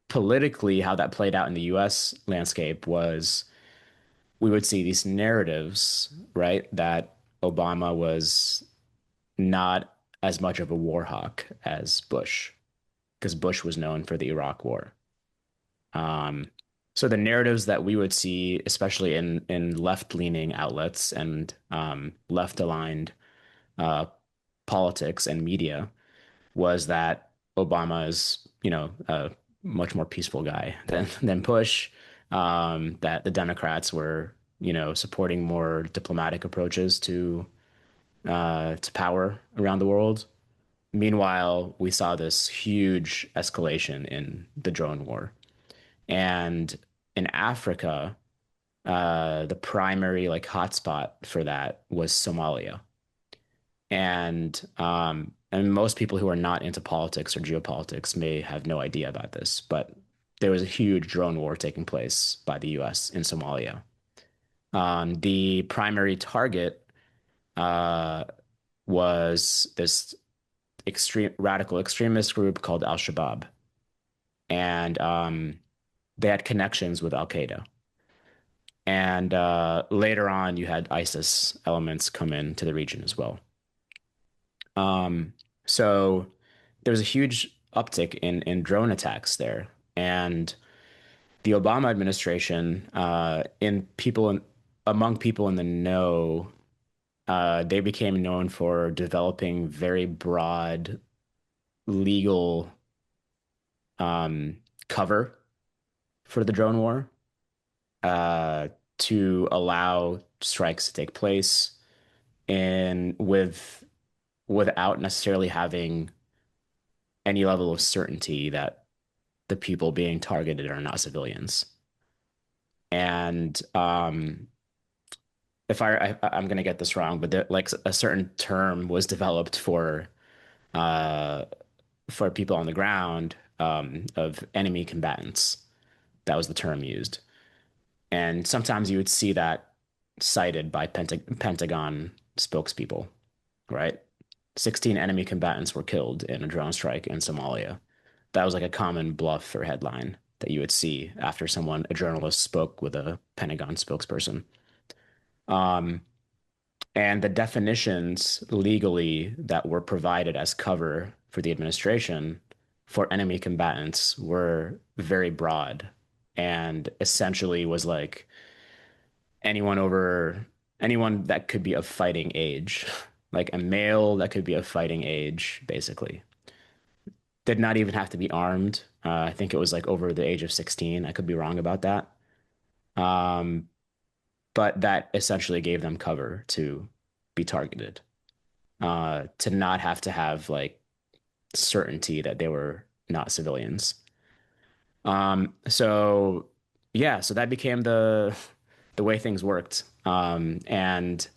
politically, how that played out in the U.S. landscape was we would see these narratives, right, that Obama was not as much of a war hawk as Bush, because Bush was known for the Iraq War. Um, so the narratives that we would see, especially in left leaning outlets and left aligned uh, politics and media, was that Obama is, a much more peaceful guy than Bush. That the Democrats were, supporting more diplomatic approaches to power around the world. Meanwhile, we saw this huge escalation in the drone war, and in Africa, the primary like hotspot for that was Somalia. And most people who are not into politics or geopolitics may have no idea about this, but there was a huge drone war taking place by the US in Somalia. The primary target uh, was this extreme radical extremist group called Al Shabaab, and they had connections with Al Qaeda. And later on, you had ISIS elements come into the region as well. So there was a huge uptick in drone attacks there, and the Obama administration, among people in the know, they became known for developing very broad legal um, cover for the drone war uh, to allow strikes to take place and without necessarily having any level of certainty that the people being targeted are not civilians. And if I'm going to get this wrong, but like a certain term was developed uh, for people on the ground of enemy combatants. That was the term used. And sometimes you would see that cited by Pentagon spokespeople, right? 16 enemy combatants were killed in a drone strike in Somalia. That was like a common bluff or headline that you would see after a journalist spoke with a Pentagon spokesperson. Um, and the definitions legally that were provided as cover for the administration for enemy combatants were very broad and essentially was like anyone over anyone that could be of fighting age, like a male that could be of fighting age, basically. did not even have to be armed. I think it was like over the age of 16. I could be wrong about that. Um, but that essentially gave them cover to be targeted, to not have to have like certainty that they were not civilians. So yeah, so that became the way things worked. And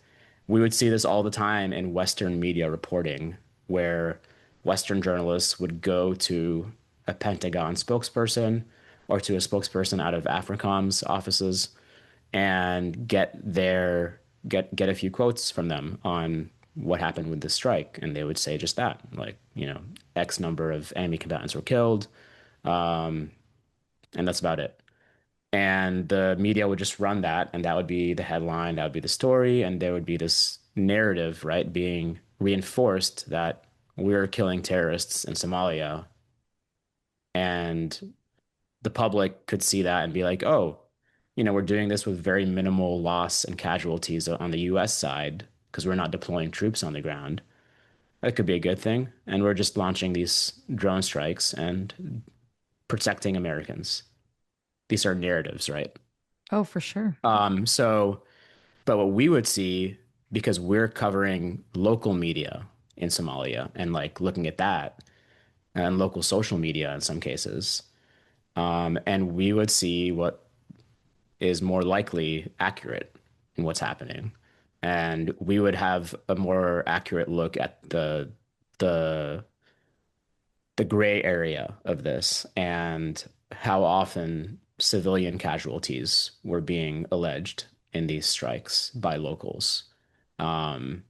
we would see this all the time in Western media reporting, where Western journalists would go to a Pentagon spokesperson or to a spokesperson out of AFRICOM's offices and get a few quotes from them on what happened with the strike, and they would say just that, like, X number of enemy combatants were killed, and that's about it. And the media would just run that, and that would be the headline, that would be the story, and there would be this narrative, right, being reinforced that we're killing terrorists in Somalia, and the public could see that and be like, oh, we're doing this with very minimal loss and casualties on the US side because we're not deploying troops on the ground. That could be a good thing. And we're just launching these drone strikes and protecting Americans. These are narratives, right? Oh, for sure. So, but what we would see, because we're covering local media in Somalia and like looking at that and local social media in some cases, and we would see what is more likely accurate in what's happening. And we would have a more accurate look at the the gray area of this and how often civilian casualties were being alleged in these strikes by locals. Um,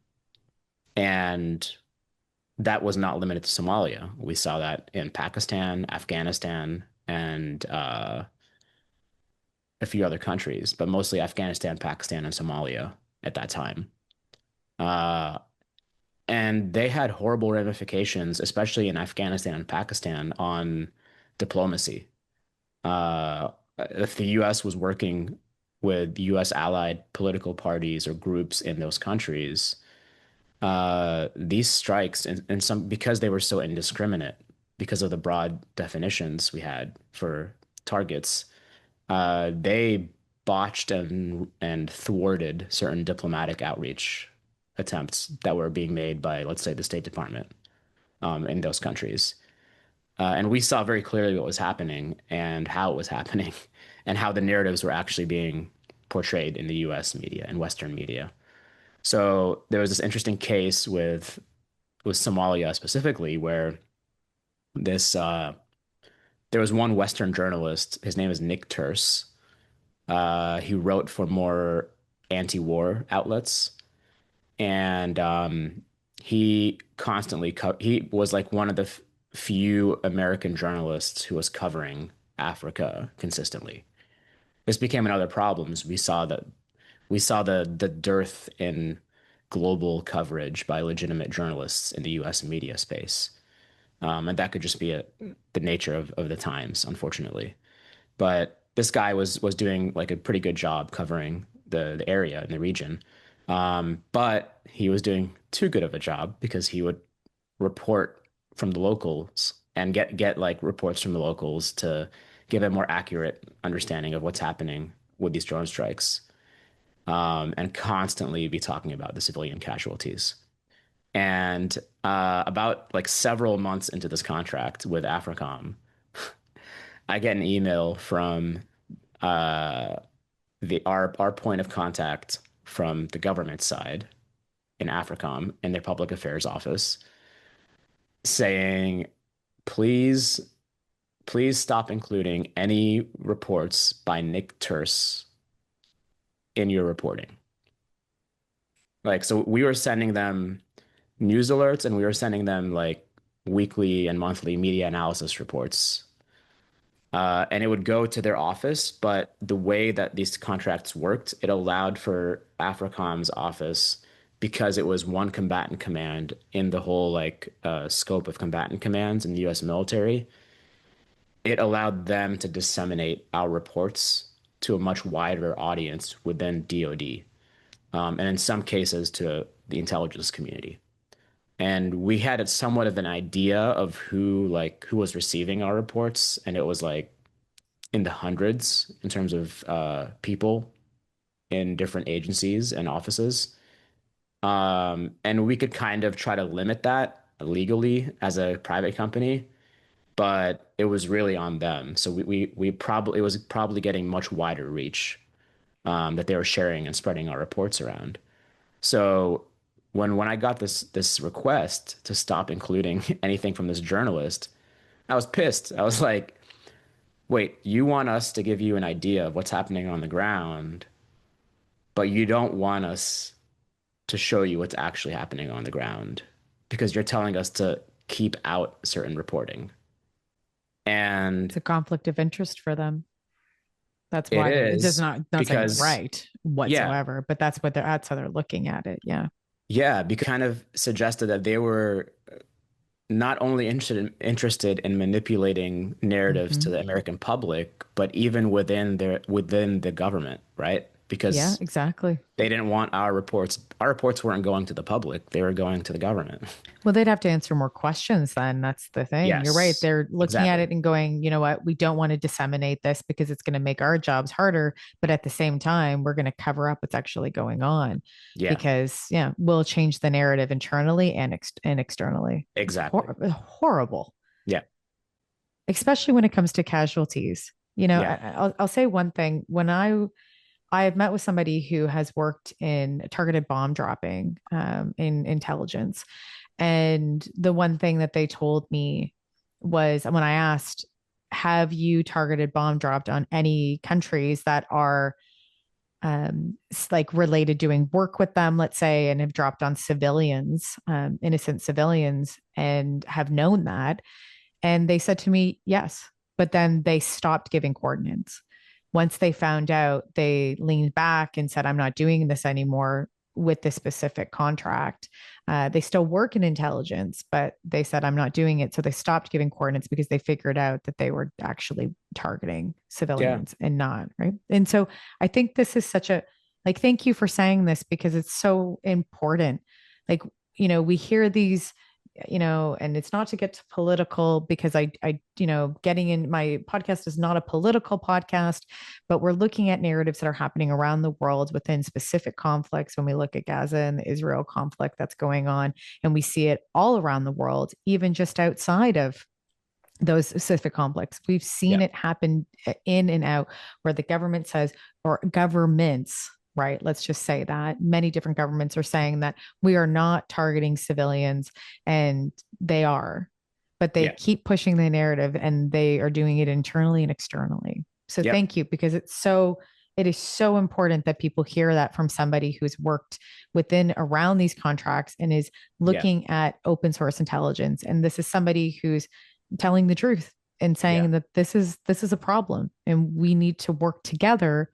and that was not limited to Somalia. We saw that in Pakistan, Afghanistan, and a few other countries, but mostly Afghanistan, Pakistan, and Somalia at that time. Uh, and they had horrible ramifications, especially in Afghanistan and Pakistan, on diplomacy. If the U.S. was working with U.S. allied political parties or groups in those countries, these strikes and some because they were so indiscriminate, because of the broad definitions we had for targets, they botched and thwarted certain diplomatic outreach attempts that were being made by, let's say, the State Department in those countries. And we saw very clearly what was happening and how it was happening and how the narratives were actually being portrayed in the US media and Western media. So there was this interesting case with Somalia specifically, where this there was one Western journalist. His name is Nick Turse. He wrote for more anti-war outlets, and he was like one of the few American journalists who was covering Africa consistently. This became another problem. We saw the dearth in global coverage by legitimate journalists in the U.S. media space, and that could just be the nature of the times, unfortunately. But this guy was doing like a pretty good job covering the area and the region. But he was doing too good of a job, because he would report from the locals and get like reports from the locals to give a more accurate understanding of what's happening with these drone strikes, and constantly be talking about the civilian casualties. And about like several months into this contract with AFRICOM, I get an email from uh, our point of contact from the government side in AFRICOM in their public affairs office, saying, please, please stop including any reports by Nick Turse in your reporting. Like, so we were sending them news alerts, and we were sending them like weekly and monthly media analysis reports. And it would go to their office, but the way that these contracts worked, it allowed for AFRICOM's office, because it was one combatant command in the whole like scope of combatant commands in the U.S. military. It allowed them to disseminate our reports to a much wider audience within DoD, and in some cases to the intelligence community. and we had somewhat of an idea of who was receiving our reports, and it was like in the hundreds in terms of people in different agencies and offices. And we could kind of try to limit that legally as a private company, but it was really on them. So we probably it was probably getting much wider reach that they were sharing and spreading our reports around. So when I got this request to stop including anything from this journalist, I was pissed. I was like, wait, you want us to give you an idea of what's happening on the ground, but you don't want us to show you what's actually happening on the ground because you're telling us to keep out certain reporting. It's And a conflict of interest for them. That's it why it does is not saying it's because, right yeah, whatsoever, but that's how they're looking at it. Yeah. yeah, because kind of suggested that they were not only interested in manipulating narratives to Hmm. the American public, but even within the government, right? Yeah, Because exactly. they didn't want our reports. Our reports weren't going to the public; they were going to the government. Well, they'd have to answer more questions then. That's the thing. You're right. Yes, They're looking at exactly. it and going, you know what? We don't want to disseminate this because it's going to make our jobs harder. But at the same time, we're going to cover up what's actually going on Yeah, because, yeah, we'll change the narrative internally and externally. It's exactly. horrible, Yeah, especially when it comes to casualties. yeah, I'll say one thing. I have met with somebody who has worked in targeted bomb dropping in intelligence. And the one thing that they told me was when I asked, have you targeted bomb dropped on any countries that are like related doing work with them, let's say, and have dropped on civilians, innocent civilians, and have known that? And they said to me, yes. But then they stopped giving coordinates. Once they found out, they leaned back and said, I'm not doing this anymore with this specific contract. They still work in intelligence, but they said, I'm not doing it. So they stopped giving coordinates because they figured out that they were actually targeting yeah, civilians and not, right? And so I think this is such a, like, thank you for saying this because it's so important. Like, we hear these, and it's not to get to political because getting in my podcast is not a political podcast, but we're looking at narratives that are happening around the world within specific conflicts. When we look at Gaza and the Israel conflict that's going on, and we see it all around the world, even just outside of those specific conflicts. We've seen yeah, it happen in and out where the government says, or governments, right? Let's just say that many different governments are saying that we are not targeting civilians, and they are, but they yeah, keep pushing the narrative and they are doing it internally and externally. So yep, thank you, because it is so important that people hear that from somebody who's worked within around these contracts and is yeah, looking at open source intelligence. And this is somebody who's telling the truth and yeah, saying that this is a problem and we need to work together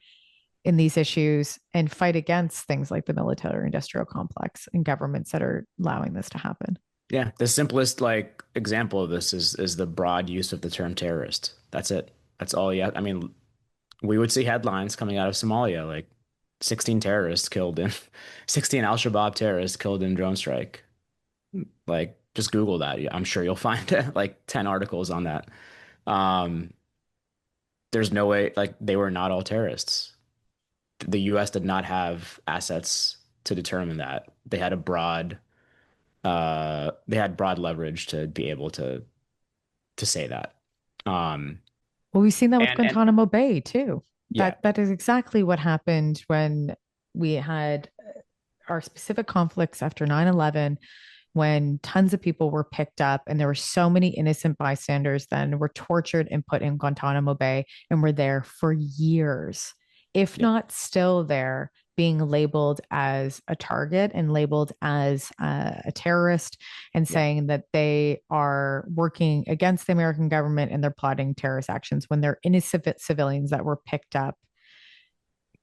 in these issues and fight against things like the military industrial complex and governments that are allowing this to happen. yeah. The simplest like example of this is the broad use of the term terrorist. That's it. That's all. Yeah, I mean, we would see headlines coming out of Somalia like 16 terrorists killed in 16 Al-Shabaab terrorists killed in drone strike. Like just Google that. I'm sure you'll find like 10 articles on that. Um, there's no way like they were not all terrorists. The US did not have assets to determine that. They had broad leverage to be able to say that. Um Well, we've seen that with and Guantanamo Bay too. yeah, That is exactly what happened when we had our specific conflicts after 9/11, when tons of people were picked up and there were so many innocent bystanders then were tortured and put in Guantanamo Bay and were there for years, if yeah, not still there, being labeled as a target and labeled as a terrorist, and yeah, saying that they are working against the American government and they're plotting terrorist actions when they're innocent civilians that were picked up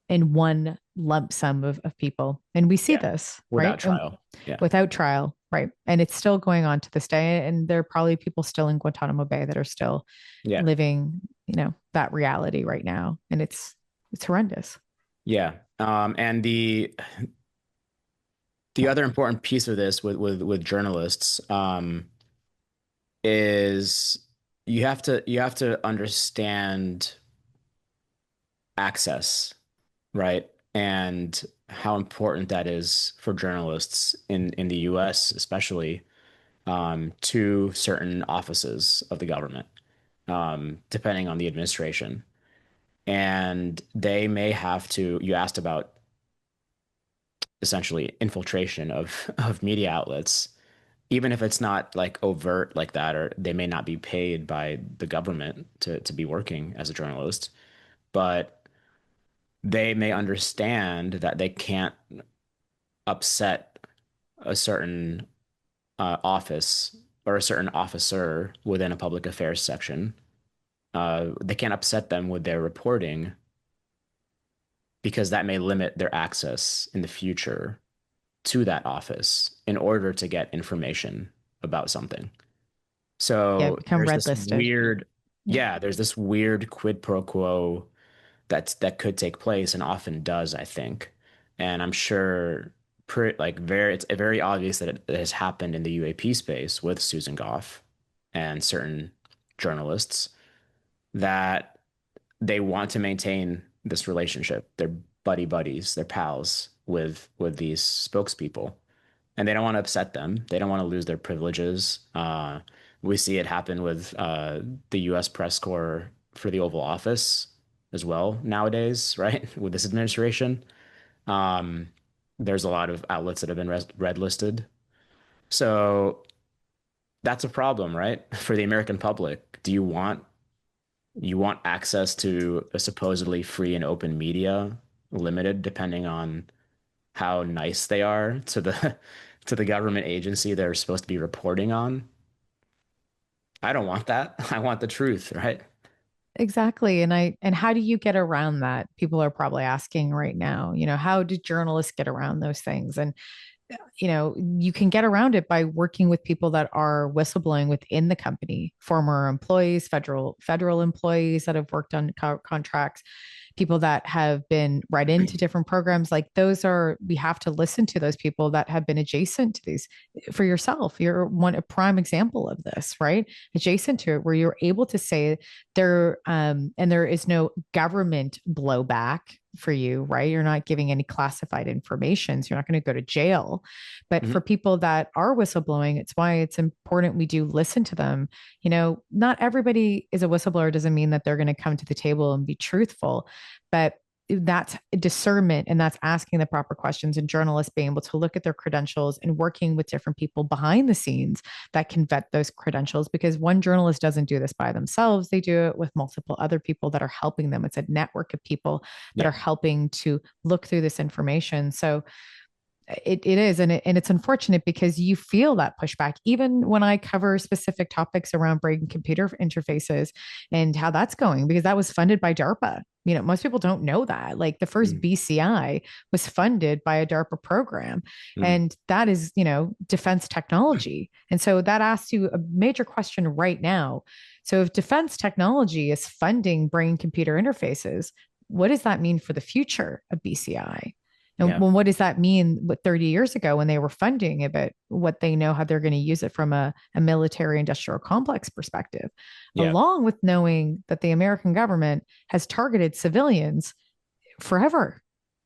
in one lump sum of people. And we see yeah. this, right? Without trial. Yeah. Without trial, right? And it's still going on to this day. And there are probably people still in Guantanamo Bay that are still Yeah. living, that reality right now. And it's horrendous. Yeah. And the other important piece of this with journalists is you have to understand access, right? And how important that is for journalists in the US, especially to certain offices of the government, depending on the administration. And they may have to, you asked about essentially infiltration of media outlets, even if it's not like overt like that, or they may not be paid by the government to be working as a journalist, but they may understand that they can't upset a certain office or a certain officer within a public affairs section. They can't upset them with their reporting because that may limit their access in the future to that office in order to get information about something. Yeah, So become red listed. Yeah. there's this weird quid pro quo that could take place and often does, I think. And I'm sure it's very obvious that it has happened in the UAP space with Susan Goff and certain journalists that they want to maintain this relationship. They're buddies, they're pals with these spokespeople, and they don't want to upset them. They don't want to lose their privileges. We see it happen with the U.S. press corps for the Oval Office as well nowadays, right? With this administration, um, there's a lot of outlets that have been red listed. So that's a problem, right? For the American public. Do you want access to a supposedly free and open media, limited depending on how nice they are to the to the government agency they're supposed to be reporting on? I don't want that. I want the truth, right? Exactly. And how do you get around that? People are probably asking right now, how do journalists get around those things? And you can get around it by working with people that are whistleblowing within the company, former employees, federal employees that have worked on contracts, people that have been right into different programs. Like those we have to listen to those people that have been adjacent to these. For yourself, you're a prime example of this, right? Adjacent to it, where you're able to say and there is no government blowback for you, right? You're not giving any classified information. So you're not going to go to jail. But Mhm. for people that are whistleblowing, it's why it's important we do listen to them. Not everybody is a whistleblower, doesn't mean that they're going to come to the table and be truthful, but that's discernment, and that's asking the proper questions, and journalists being able to look at their credentials and working with different people behind the scenes that can vet those credentials, because one journalist doesn't do this by themselves. They do it with multiple other people that are helping them. It's a network of people that Yeah. are helping to look through this information. So it is, and it's unfortunate because you feel that pushback even when I cover specific topics around brain computer interfaces and how that's going, because that was funded by DARPA. Most people don't know that, like the first Mm, BCI was funded by a DARPA program, mm, and that is defense technology. And so that asks you a major question right now. So if defense technology is funding brain computer interfaces, what does that mean for the future of BCI? And yeah. well, what does that mean? What 30 years ago when they were funding it, but what they know how they're going to use it from a military industrial complex perspective, Yeah. along with knowing that the American government has targeted civilians forever.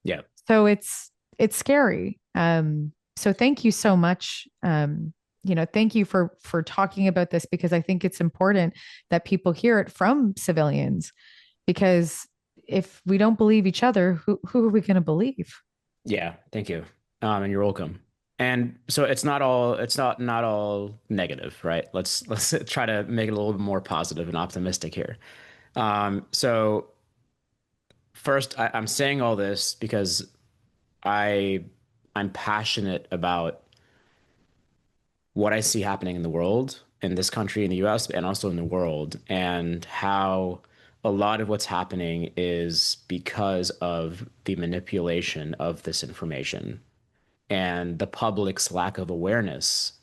Yeah. So it's scary. So thank you so much. Thank you for talking about this, because I think it's important that people hear it from civilians, because if we don't believe each other, who are we going to believe? Yeah. Thank you. And you're welcome. And so it's not all negative, right? Let's try to make it a little bit more positive and optimistic here. So first, I'm saying all this because I I'm passionate about what I see happening in the world, in this country, in the US, and also in the world, and how a lot of what's happening is because of the manipulation of this information and the public's lack of awareness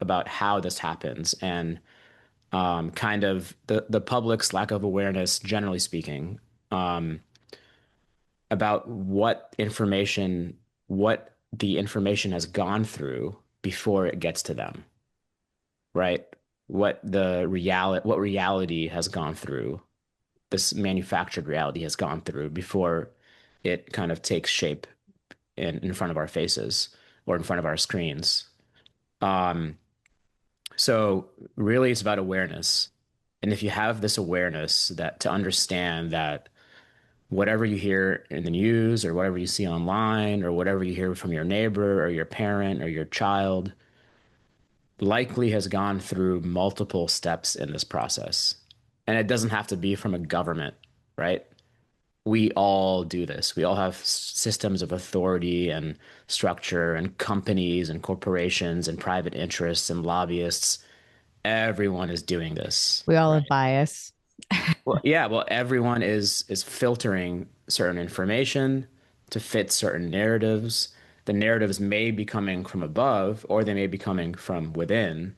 about how this happens, and kind of the public's lack of awareness, generally speaking, about what information, what the information has gone through before it gets to them, right? What reality has gone through, this manufactured reality has gone through before it kind of takes shape in front of our faces or in front of our screens. Um, so really it's about awareness. And if you have this awareness that to understand that whatever you hear in the news or whatever you see online or whatever you hear from your neighbor or your parent or your child likely has gone through multiple steps in this process. And it doesn't have to be from a government, right? We all do this. We all have systems of authority and structure and companies and corporations and private interests and lobbyists. Everyone is doing this, We all right? have bias. Well, yeah, well, everyone is filtering certain information to fit certain narratives. The narratives may be coming from above or they may be coming from within,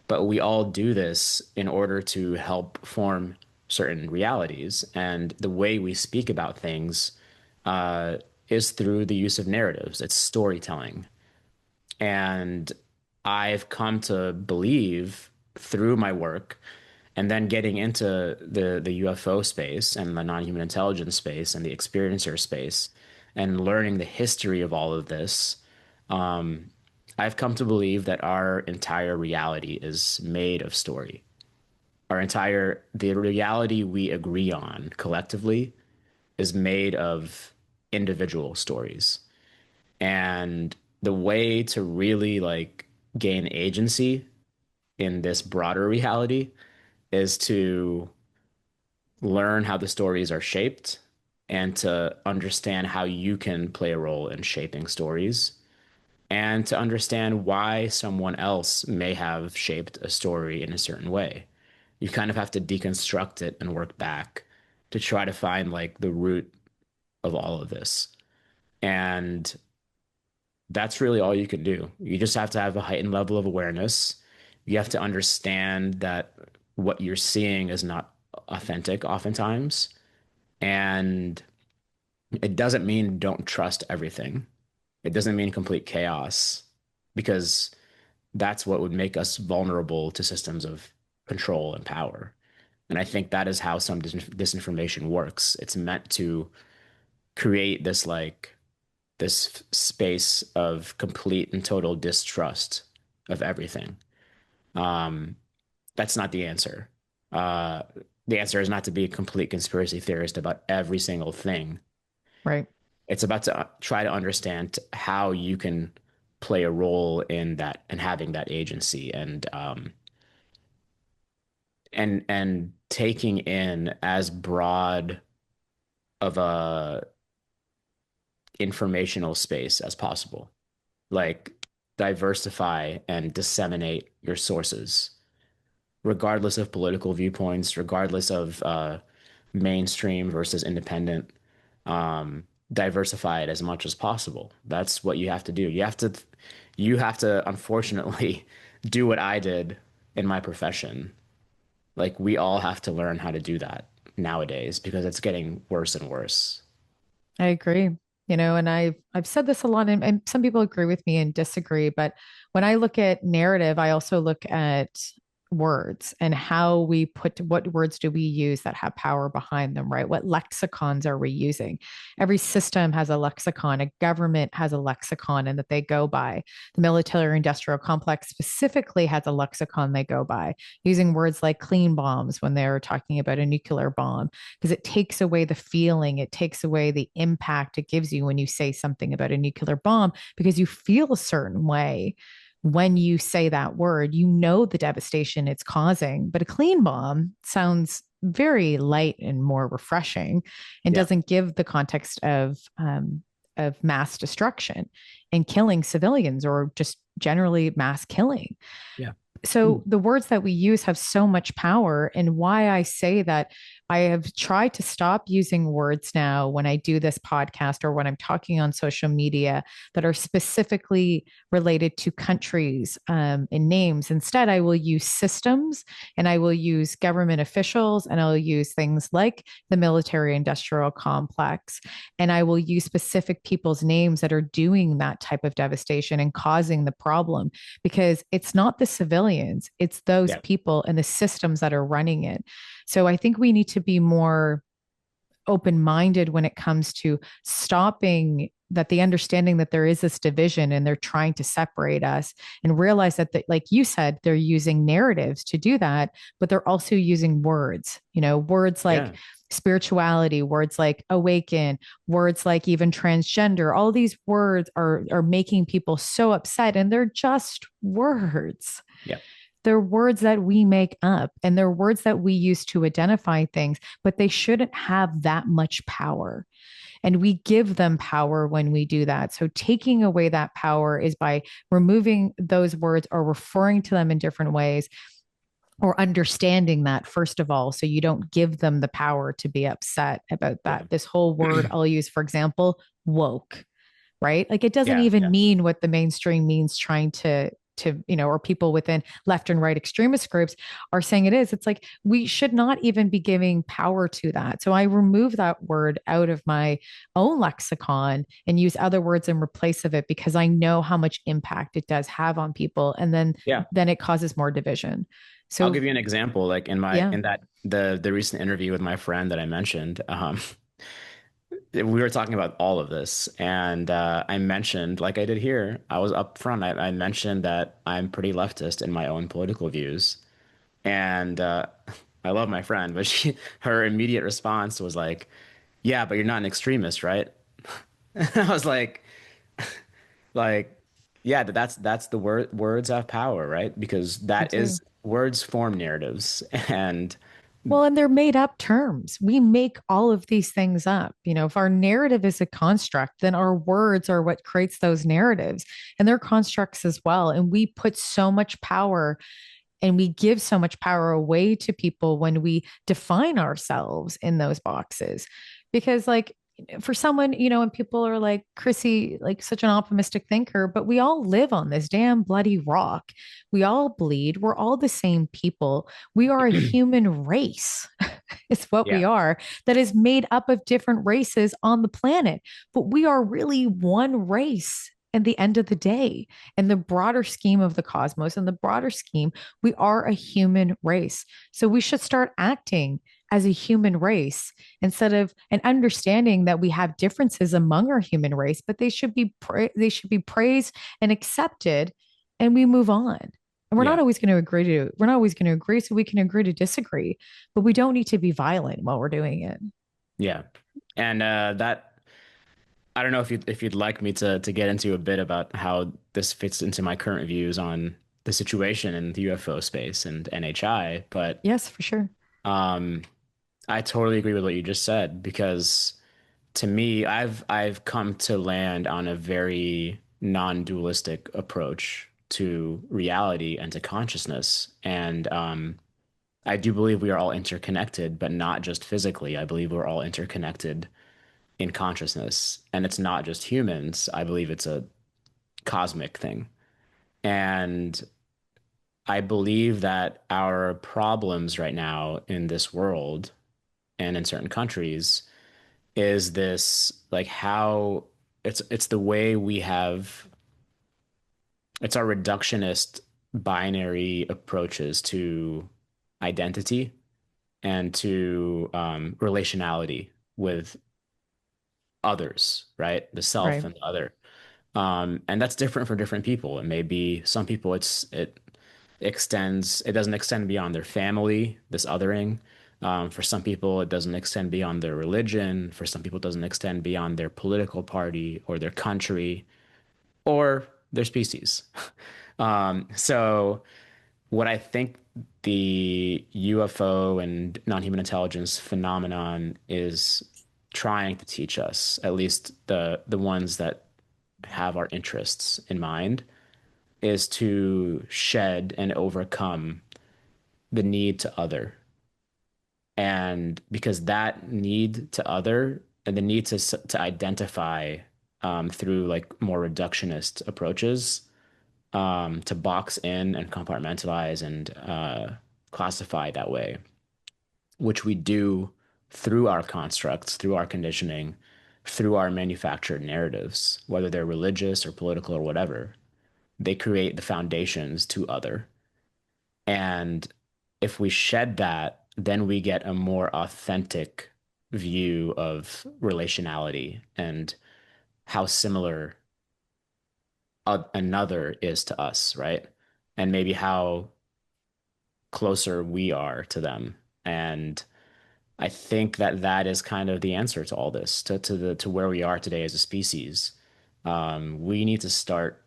but we all do this in order to help form certain realities. And the way we speak about things uh, is through the use of narratives. It's storytelling. And I've come to believe through my work and then getting into the UFO space and the non-human intelligence space and the experiencer space and learning the history of all of this, um, I've come to believe that our entire reality is made of story. The reality we agree on collectively is made of individual stories. And the way to really like gain agency in this broader reality is to learn how the stories are shaped and to understand how you can play a role in shaping stories and to understand why someone else may have shaped a story in a certain way. You kind of have to deconstruct it and work back to try to find like the root of all of this. And that's really all you can do. You just have to have a heightened level of awareness. You have to understand that what you're seeing is not authentic oftentimes. And it doesn't mean don't trust everything. It doesn't mean complete chaos because that's what would make us vulnerable to systems of control and power. And I think that is how some disinformation works. It's meant to create this space of complete and total distrust of everything. Um, that's not the answer. Uh, the answer is not to be a complete conspiracy theorist about every single thing. Right. It's about to try to understand how you can play a role in that and having that agency and taking in as broad of a informational space as possible. Like diversify and disseminate your sources, regardless of political viewpoints, regardless of mainstream versus independent. Diversify it as much as possible. That's what you have to do. You have to unfortunately do what I did in my profession. Like we all have to learn how to do that nowadays because it's getting worse and worse. I agree. And I've said this a lot, and some people agree with me and disagree, but when I look at narrative, I also look at words and how we put what words do we use that have power behind them, right? What lexicons are we using? Every system has a lexicon, a government has a lexicon and that they go by. The military industrial complex specifically has a lexicon they go by, using words like clean bombs when they're talking about a nuclear bomb, because it takes away the feeling, it takes away the impact it gives you when you say something about a nuclear bomb, because you feel a certain way when you say that word. You know the devastation it's causing, but a clean bomb sounds very light and more refreshing and Yeah. doesn't give the context of mass destruction and killing civilians or just generally mass killing. Yeah. So the words that we use have so much power. And why I say that I have tried to stop using words now when I do this podcast or when I'm talking on social media that are specifically related to countries and names. Instead, I will use systems and I will use government officials and I'll use things like the military industrial complex. And I will use specific people's names that are doing that type of devastation and causing the problem because it's not the civilians, it's those Yeah. people and the systems that are running it. So I think we need to be more open minded when it comes to stopping that the understanding that there is this division and they're trying to separate us and realize that, like you said, they're using narratives to do that, but they're also using words, words like Yeah. spirituality, words like awaken, words like even transgender. All these words are making people so upset and they're just words. Yeah. They're words that we make up and they're words that we use to identify things, but they shouldn't have that much power. And we give them power when we do that. So taking away that power is by removing those words or referring to them in different ways or understanding that first of all, so you don't give them the power to be upset about Yeah. that. This whole word I'll use, for example, woke, right? Like it doesn't Yeah. even Yeah. mean what the mainstream means trying to or people within left and right extremist groups are saying it is. It's like we should not even be giving power to that. So I remove that word out of my own lexicon and use other words in replace of it because I know how much impact it does have on people. And then Yeah. then it causes more division. I'll So give you an example. Like yeah. in that the recent interview with my friend that I mentioned, we were talking about all of this, and I mentioned, like I did here, I was upfront. I mentioned that I'm pretty leftist in my own political views, and I love my friend, but her immediate response was like, "Yeah, but you're not an extremist, right?" I was like, yeah, that's the word. Words have power, right? Because They that do. is words form narratives, and Well, and they're made up terms. We make all of these things up. If our narrative is a construct, then our words are what creates those narratives, and they're constructs as well. And we put so much power and we give so much power away to people when we define ourselves in those boxes. Because, like, for someone, and people are like, Chrissy, like such an optimistic thinker, but we all live on this damn bloody rock. We all bleed. We're all the same people. We are a human race, is what we yeah, are, that is made up of different races on the planet. But we are really one race at the end of the day. In the broader scheme of the cosmos, in the broader scheme, we are a human race. So we should start acting as a human race instead of and understanding that we have differences among our human race, but they should be praised and accepted, and we move on. And yeah, we're not always going to agree, so we can agree to disagree, but we don't need to be violent while we're doing it. yeah, and that. I don't know if you'd like me to get into a bit about how this fits into my current views on the situation in the UFO space and NHI, but Yes, for sure. um, I totally agree with what you just said because to me, I've come to land on a very non-dualistic approach to reality and to consciousness, and I do believe we are all interconnected, but not just physically. I believe we're all interconnected in consciousness, and it's not just humans. I believe it's a cosmic thing. And I believe that our problems right now in this world and in certain countries is this like how it's the way we have it's our reductionist binary approaches to identity and to relationality with others, right? The self Right. and the other. And that's different for different people. It may be some people it doesn't extend beyond their family, this othering. For some people, it doesn't extend beyond their religion. For some people, it doesn't extend beyond their political party or their country or their species. So what I think the UFO and non-human intelligence phenomenon is trying to teach us, at least the ones that have our interests in mind, is to shed and overcome the need to other. And because that need to other and the need to identify through like more reductionist approaches, to box in and compartmentalize and classify that way, which we do through our constructs, through our conditioning, through our manufactured narratives, whether they're religious or political or whatever, they create the foundations to other. And if we shed that, then we get a more authentic view of relationality and how similar another is to us, right? And maybe how closer we are to them. And I think that that is kind of the answer to all this, to where we are today as a species. We need to start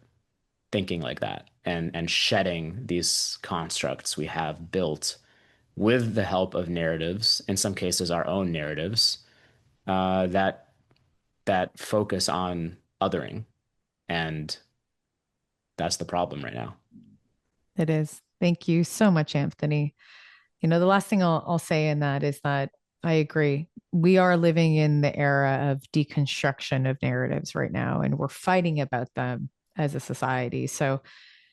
thinking like that and shedding these constructs we have built with the help of narratives, in some cases our own narratives, that focus on othering, and that's the problem right now. It is. Thank you so much, Anthony. The last thing I'll say in that is that I agree. We are living in the era of deconstruction of narratives right now, and we're fighting about them as a society. So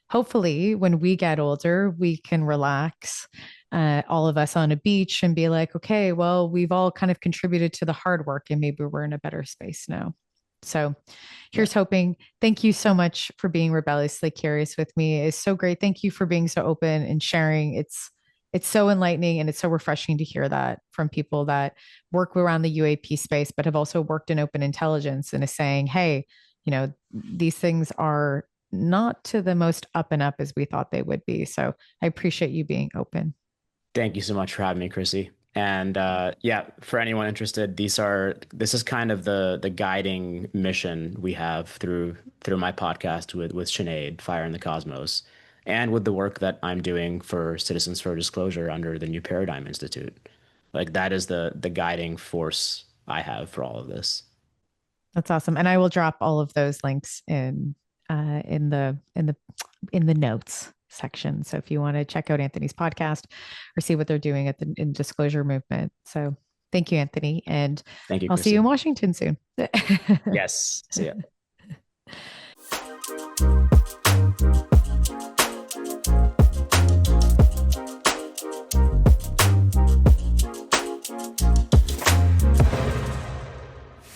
hopefully, when we get older, we can relax, all of us on a beach, and be like, okay, well, we've all kind of contributed to the hard work, and maybe we're in a better space now. So Yeah. here's hoping. Thank you so much for being rebelliously curious with me. It's so great. Thank you for being so open and sharing. It's so enlightening, and it's so refreshing to hear that from people that work around the UAP space, but have also worked in open intelligence and is saying, hey, these things are not to the most up and up as we thought they would be. So I appreciate you being open. Thank you so much for having me, Chrissy. And yeah, for anyone interested, this is kind of the guiding mission we have through my podcast with Sinead, Fire in the Cosmos, and with the work that I'm doing for Citizens for Disclosure under the New Paradigm Institute. Like that is the guiding force I have for all of this. That's awesome. And I will drop all of those links in the notes section. So if you want to check out Anthony's podcast or see what they're doing at the in Disclosure Movement. So thank you, Anthony. And Thank you, I'll see you in Chrissy. Washington soon. Yes. See ya.